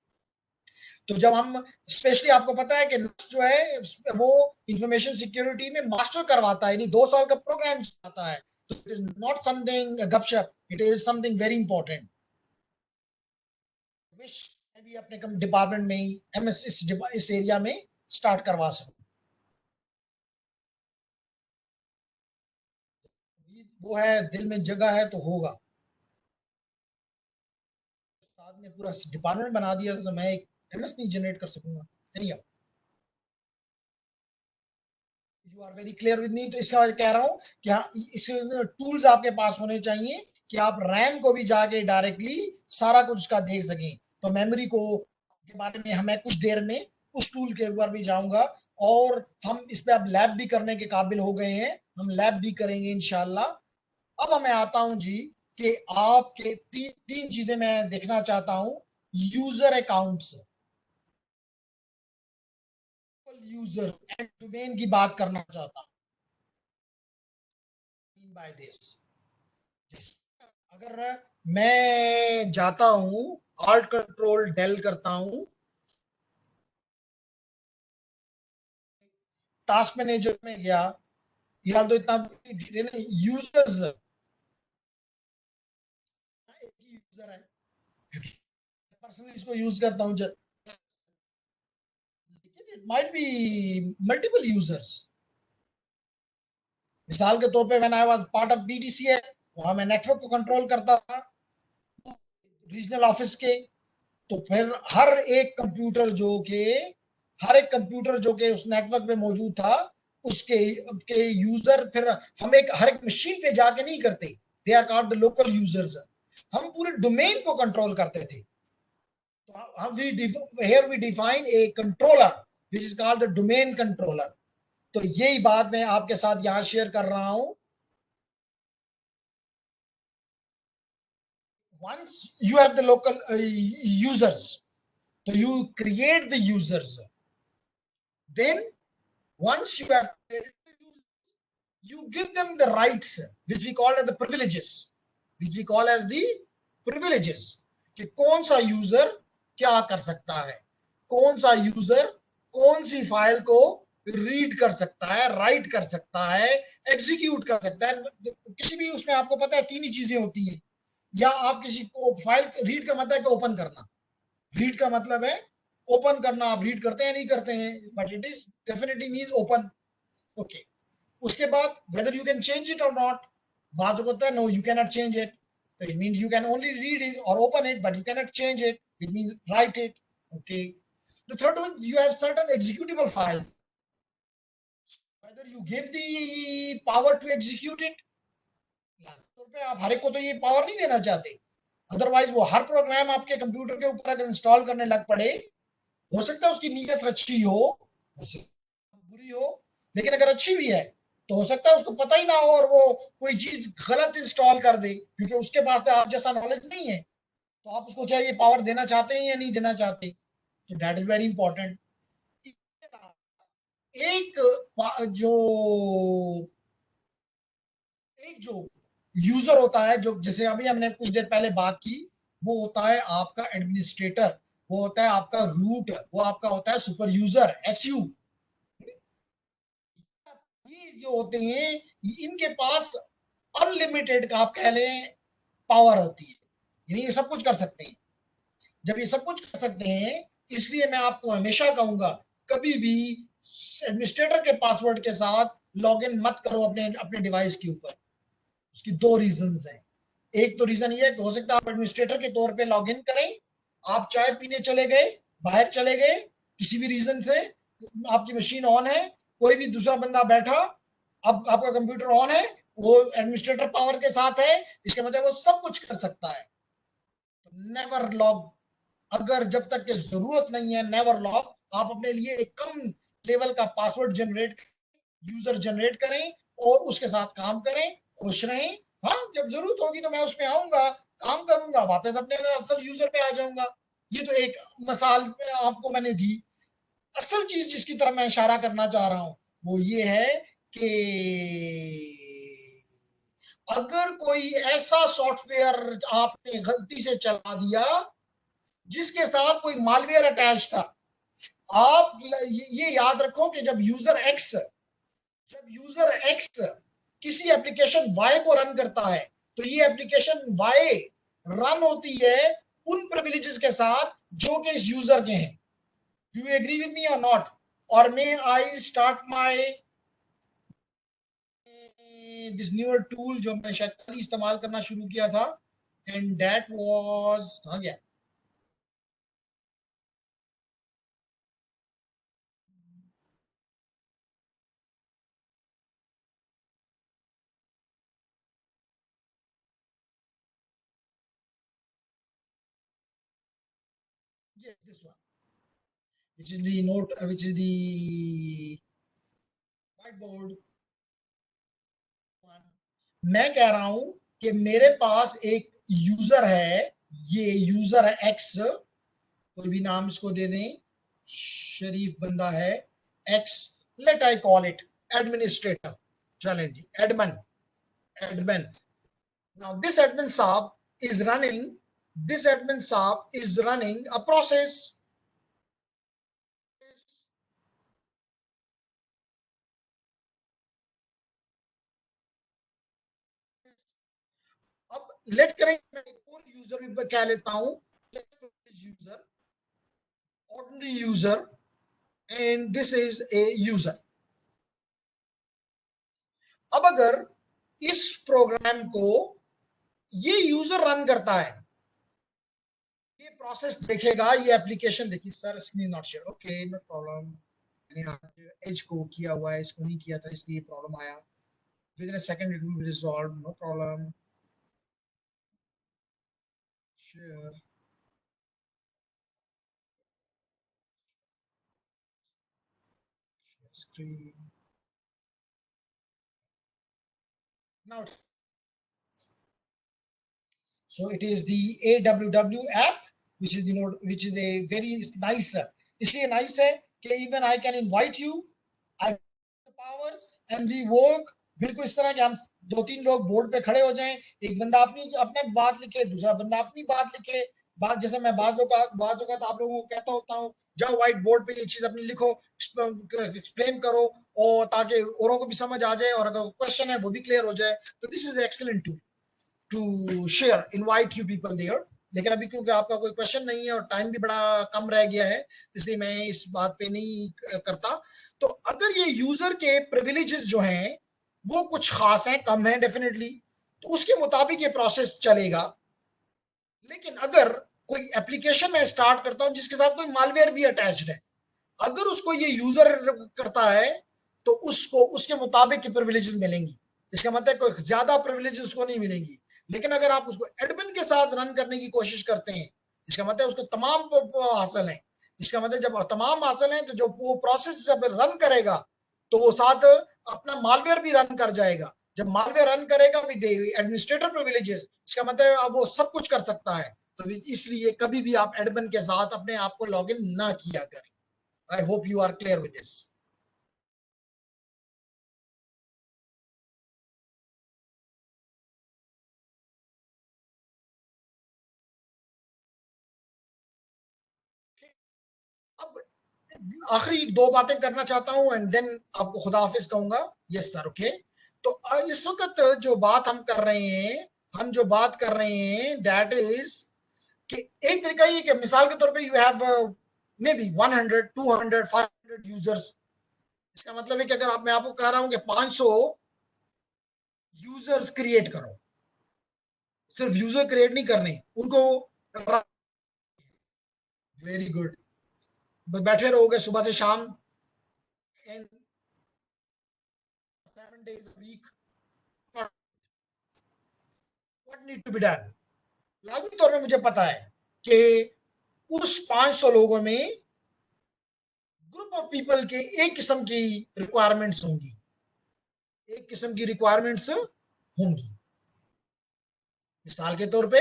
A: तो जब हम स्पेशली आपको पता है कि जो है वो इंफॉर्मेशन सिक्योरिटी में मास्टर करवाता है, यानी 2 साल का प्रोग्राम चलाता है, तो इट इज नॉट समथिंग गपशप, it is something very important. Wish मैं भी अपने डिपार्टमेंट में ही एमएस इस एरिया में स्टार्ट करवा सकूं। वो है दिल में जगह है तो होगा। उस्ताद ने पूरा डिपार्टमेंट बना दिया था तो मैं एक एमएस नहीं जनरेट कर सकूंगा। Anyhow you are very clear with me. तो इसका कह रहा हूं कि हाँ, इस टूल्स आपके पास होने चाहिए कि आप रैम को भी जाके डायरेक्टली सारा कुछ उसका देख सकें। तो मेमोरी को के बारे में हमें कुछ देर में उस टूल के ऊपर भी जाऊंगा और हम इस पे अब लैब भी करने के काबिल हो गए हैं, हम लैब भी करेंगे इंशाल्लाह। अब मैं आता हूं जी कि आपके तीन चीजें मैं देखना चाहता हूं। User accounts, user and domain की बात करना चाहता हूं बाय दिस। अगर मैं जाता हूं ऑल्ट कंट्रोल डेल करता हूं, टास्क मैनेजर में गया, या तो इतना यूजर्स यूजर है पर्सनली इसको यूज करता हूं, लेकिन it might be multiple users. मिसाल के तौर पे when I was part of BTCL, वहां मैं नेटवर्क को कंट्रोल करता था रीजनल ऑफिस के। तो फिर हर एक कंप्यूटर जो के उस नेटवर्क में मौजूद था उसके के यूजर, फिर हम हर एक मशीन पे जाके नहीं करते, they are called the local users, हम पूरे डोमेन को कंट्रोल करते थे। here we define a controller which is called the domain controller. तो यही बात मैं आपके साथ यहां शेयर कर रहा हूं. Once you have the local users, so you create the users. Then once you have created the users, you give them the rights, which we call as the privileges, कि कौन सा यूजर क्या कर सकता है, कौन सा यूजर कौन सी फाइल को रीड कर सकता है, राइट कर सकता है, एग्जीक्यूट कर सकता है. किसी भी उसमें आपको पता है तीन ही चीजें होती हैं. या आप किसी को फाइल रीड का मतलब है कि ओपन करना, रीड का मतलब है ओपन करना. आप रीड करते हैं नहीं करते हैं, but it is definitely mean open. Okay. उसके बाद whether you can change it or not. बात होता है no you can not change it. So it means you can only read it or open it, but you cannot change it. It means write it. Okay. The third one, you have certain executable files. Whether you give the power to execute it, आप हर एक को तो ये power नहीं देना चाहते. Otherwise वो हर programme आपके कंप्यूटर के ऊपर अगर इंस्टॉल करने लग पड़े, हो सकता है उसकी नीयत अच्छी हो, बुरी हो, लेकिन अगर अच्छी भी है तो हो सकता है उसको पता ही ना हो और वो कोई चीज गलत इंस्टॉल कर दे, क्योंकि उसके पास तो आप जैसा नॉलेज नहीं है. तो आप उसको क्या ये पावर देना चाहते हैं या नहीं देना चाहते. तो दैट इज वेरी इंपॉर्टेंट. एक जो एक जो यूजर होता है, जो जैसे अभी हमने कुछ देर पहले बात की, वो होता है आपका एडमिनिस्ट्रेटर, वो होता है आपका रूट, वो आपका होता है सुपर यूजर, एसयू. ये जो होते हैं इनके पास अनलिमिटेड का आप कह लें पावर होती है, यानी ये सब कुछ कर सकते हैं. जब ये सब कुछ कर सकते हैं, इसलिए मैं आपको हमेशा कहूंगा कभी भी एडमिनिस्ट्रेटर के पासवर्ड के साथ लॉगिन मत करो अपने अपने डिवाइस के ऊपर. उसकी दो रीजंस हैं. एक तो रीजन ये है कि हो सकता है आप एडमिनिस्ट्रेटर के तौर पे लॉगिन करें, आप चाय पीने चले गए, बाहर चले गए, किसी भी रीजन से आपकी मशीन ऑन है, कोई भी दूसरा बंदा बैठा, अब आपका कंप्यूटर ऑन है, वो एडमिनिस्ट्रेटर पावर के साथ है, इसके मतलब वो सब कुछ कर सकता है. Never log. अगर जब तक के जरूरत नहीं है, नेवर लॉग. आप अपने लिए एक कम लेवल का पासवर्ड जनरेट, यूजर जनरेट करें और उसके साथ काम करें, खुश रहें. हाँ, जब जरूरत होगी तो मैं उसमें आऊंगा, काम करूंगा, वापस अपने असल यूजर पे आ जाऊंगा. ये तो एक मिसाल आपको मैंने दी. असल चीज जिसकी तरफ मैं इशारा करना चाह रहा हूं वो ये है कि अगर कोई ऐसा सॉफ्टवेयर आपने गलती से चला दिया जिसके साथ कोई मालवेयर अटैच था, आप ये याद रखो कि जब यूजर एक्स किसी एप्लीकेशन वाई को रन करता है, तो ये एप्लीकेशन वाई रन होती है उन प्रिविलेजेस के साथ जो कि इस यूजर के हैं. Do you agree with me or not? और may I start my this newer tool जो मैंने शायद कल इस्तेमाल करना शुरू किया था, एंड दैट वाज कहां गया. Yes, this one, which is the note, which is the whiteboard one. मैं कह रहा हूं कि मेरे पास एक यूजर है, ये यूजर है एक्स, कोई भी नाम इसको दे दें, शरीफ बंदा है X. Let I call it administrator. चलें जी, एडमिन. नाउ दिस एडमिन साहब इज रनिंग, a process. अब लेट करें मैं एक और यूजर भी कह लेता हूं, user, ordinary user, and this is a user. अब अगर इस प्रोग्राम को ये यूजर रन करता है, ये प्रोसेस देखेगा, ये एप्लीकेशन देखिए sir, screen not share, okay no problem. मैंने एज को किया हुआ है, इसको नहीं किया था इसलिए प्रॉब्लम आया. Within a second it will be resolve, no problem. Share screen. Now, so it is the AWW app, which is which is a very nice. इसलिए nice है कि even I can invite you, I have the powers and we work बिल्कुल इस तरह कि हम 2-3 लोग board पे खड़े हो जाएं, एक बंदा अपने बात लिखे, दूसरा बंदा अपनी बात लिखे, बात जैसे मैं बात होगा तो आप लोगों को कहता होता हूँ, जाओ व्हाइट बोर्ड पे ये चीज अपनी लिखो, एक्सप्लेन करो, और ताकि औरों को भी समझ आ जाए और अगर क्वेश्चन है वो भी क्लियर हो जाए. तो this is excellent tool to share, invite you people there. लेकिन अभी क्योंकि आपका कोई क्वेश्चन नहीं है और टाइम भी बड़ा कम रह गया है, इसलिए मैं इस बात पे नहीं करता. तो अगर ये यूजर के प्रिविलेजेस जो हैं वो कुछ खास हैं, कम है डेफिनेटली, तो उसके मुताबिक ये प्रोसेस चलेगा. लेकिन अगर कोई एप्लीकेशन मैं स्टार्ट करता हूं जिसके साथ कोई मालवेयर भी अटैच्ड है, अगर उसको ये यूजर करता है तो उसको उसके मुताबिक की प्रिविलेजेस मिलेंगी. इसका मतलब कोई ज्यादा प्रिविलेजेस उसको नहीं मिलेंगी. लेकिन अगर आप उसको एडमिन के साथ रन करने की कोशिश करते हैं, इसका मतलब उसको तमाम हासिल है. इसका मतलब जब तमाम हासिल है तो जो वो प्रोसेस जब रन करेगा तो वो साथ अपना मालवेयर भी रन कर जाएगा. जब मालवेयर रन करेगा विद एडमिनिस्ट्रेटर प्रिविलेजेस, इसका मतलब वो सब कुछ कर सकता है. तो इसलिए कभी भी आप एडमिन के साथ अपने आप को लॉग इन ना किया करें. I hope you are clear with this. अब आखिरी 2 बातें करना चाहता हूं एंड देन आपको खुदा हाफिज कहूंगा. Yes sir, okay. तो इस वक्त जो बात हम कर रहे हैं दैट इज कि एक तरीका ये कि मिसाल के तौर पे you have may be 100, 200, 500 users. इसका मतलब है कि अगर मैं आपको कह रहा हूं कि 500 यूजर्स क्रिएट करो, सिर्फ यूजर क्रिएट नहीं करने, उनको वेरी गुड बैठे रहोगे सुबह से शाम and 7 days a week. What need to be done? लाजमी तौर पे मुझे पता है कि उस 500 लोगों में ग्रुप ऑफ पीपल के एक किस्म की रिक्वायरमेंट्स होंगी, मिसाल के तौर पे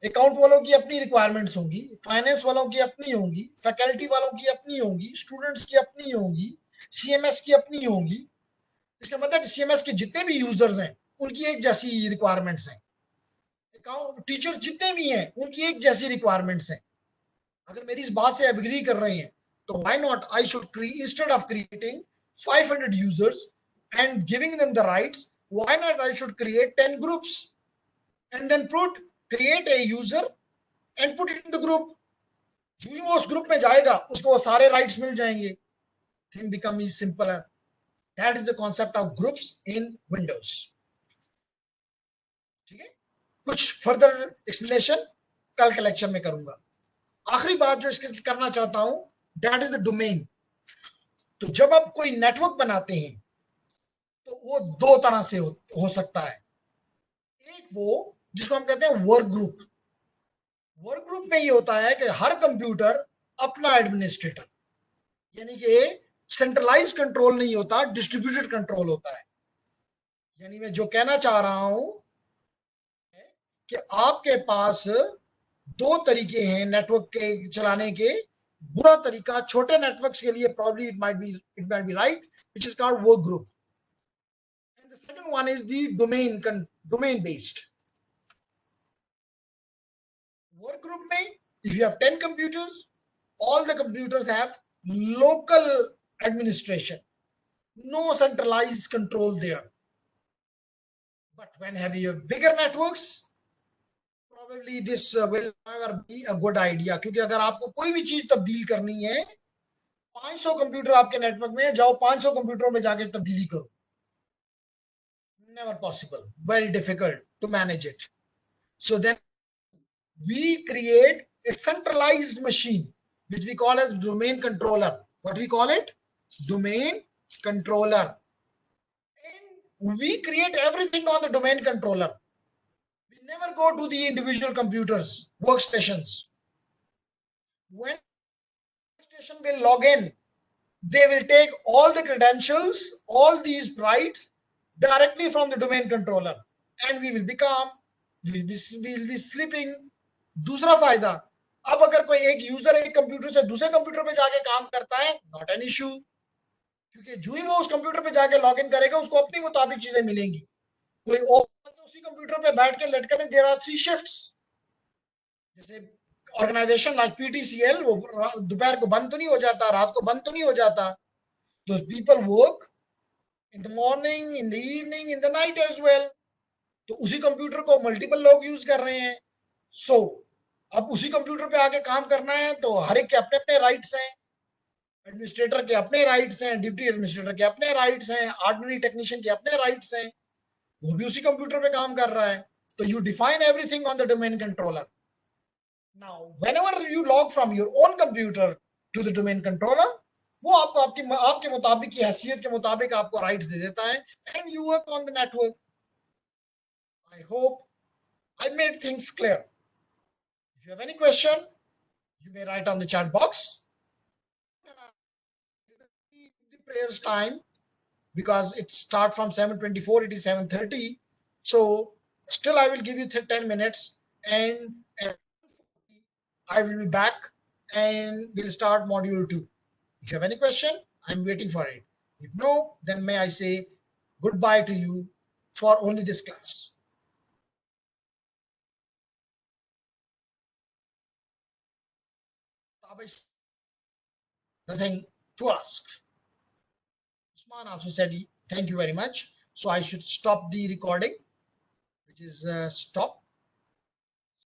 A: अकाउंट वालों की अपनी रिक्वायरमेंट्स होंगी, फाइनेंस वालों की अपनी होंगी, फैकल्टी वालों की अपनी होंगी, स्टूडेंट्स की अपनी होंगी, सीएमएस की अपनी होंगी. इसका मतलब सीएमएस के जितने भी यूजर्स हैं उनकी एक जैसी रिक्वायरमेंट्स हैं, टीचर जितने भी हैं उनकी एक जैसी रिक्वायरमेंट्स हैं. अगर मेरी इस बात से एग्री कर रहे हैं तो why not I should instead of creating 500 users and giving them the rights, why not I should create 10 groups and then create a user and put it in the group. जो वो उस group में जाएगा उसको वो सारे rights मिल जाएंगे. Thing become is simpler. That is the concept of groups in Windows. ठीक है, कुछ फर्दर एक्सप्लेनेशन कल के लेक्चर में करूंगा. आखिरी बात जो इसके करना चाहता हूं दैट इज द डोमेन. तो जब आप कोई नेटवर्क बनाते हैं तो वो 2 तरह से हो सकता है. एक वो जिसको हम कहते हैं वर्क ग्रुप. वर्क ग्रुप में ये होता है कि हर कंप्यूटर अपना एडमिनिस्ट्रेटर, यानी कि सेंट्रलाइज कंट्रोल नहीं होता, डिस्ट्रीब्यूटेड कंट्रोल होता है. यानी मैं जो कहना चाह रहा हूं कि आपके पास 2 तरीके हैं नेटवर्क के चलाने के. बुरा तरीका छोटे नेटवर्क्स के लिए probably it might be right, which is called work group, and the second one is the domain based. Work group में if you have 10 computers, all the computers have local administration, no centralized control there. But when have you bigger networks, probably this will never be a good idea. क्योंकि अगर आपको कोई भी चीज तब्दील करनी है, 500 कंप्यूटर आपके नेटवर्क में, जाओ 500 कंप्यूटरों में जाके तब्दीली करो. Never possible, very difficult to manage it. So then we create a centralized machine which we call as domain controller. What we call it? Domain controller. And we create everything on the domain controller. We never go to the individual computers, workstations. When workstation will log in, they will take all the credentials, all these rights directly from the domain controller, and we will be sleeping. दूसरा फायदा, अब अगर कोई एक user एक computer से दूसरे computer पे जाके काम करता है, नॉट एन इशू, क्योंकि जो ही वो उस कंप्यूटर पे जाके लॉग इन करेगा उसको अपनी मुताबिक चीजें मिलेंगी. कोई और उसी कंप्यूटर पे बैठ के लटकने, देयर आर 3 शिफ्ट्स. जैसे ऑर्गेनाइजेशन लाइक पीटीसीएल, वो दोपहर को बंद तो नहीं हो जाता, रात को बंद तो नहीं हो जाता. तो people work in the morning, in the evening, in the night as well. तो उसी कंप्यूटर को मल्टीपल लोग यूज कर रहे हैं. सो अब उसी कंप्यूटर पे आके काम करना है तो हर एक के अपने अपने राइट्स हैं. एडमिनिस्ट्रेटर के अपने राइट्स हैं, डिप्टी एडमिनिस्ट्रेटर के अपने राइट्स हैं, ऑर्डिनरी टेक्नीशियन के अपने राइट्स हैं. वो भी उसी कंप्यूटर पे काम कर रहा है. तो you define everything on the domain controller. Now whenever you log from your own computer to the domain controller, वो आपको आपके मुताबिक की हैसियत के मुताबिक आपको राइट्स दे देता है, and you work on the network. I hope I made things clear. If you have any question, you may write on the chat box. The prayers time, because it starts from 7:24, it is 7:30. So still I will give you 10 minutes, and I will be back and we'll start module 2. If you have any question, I'm waiting for it. If no, then may I say goodbye to you for only this class. Nothing to ask. Usman also said thank you very much. So I should stop the recording, which is stop.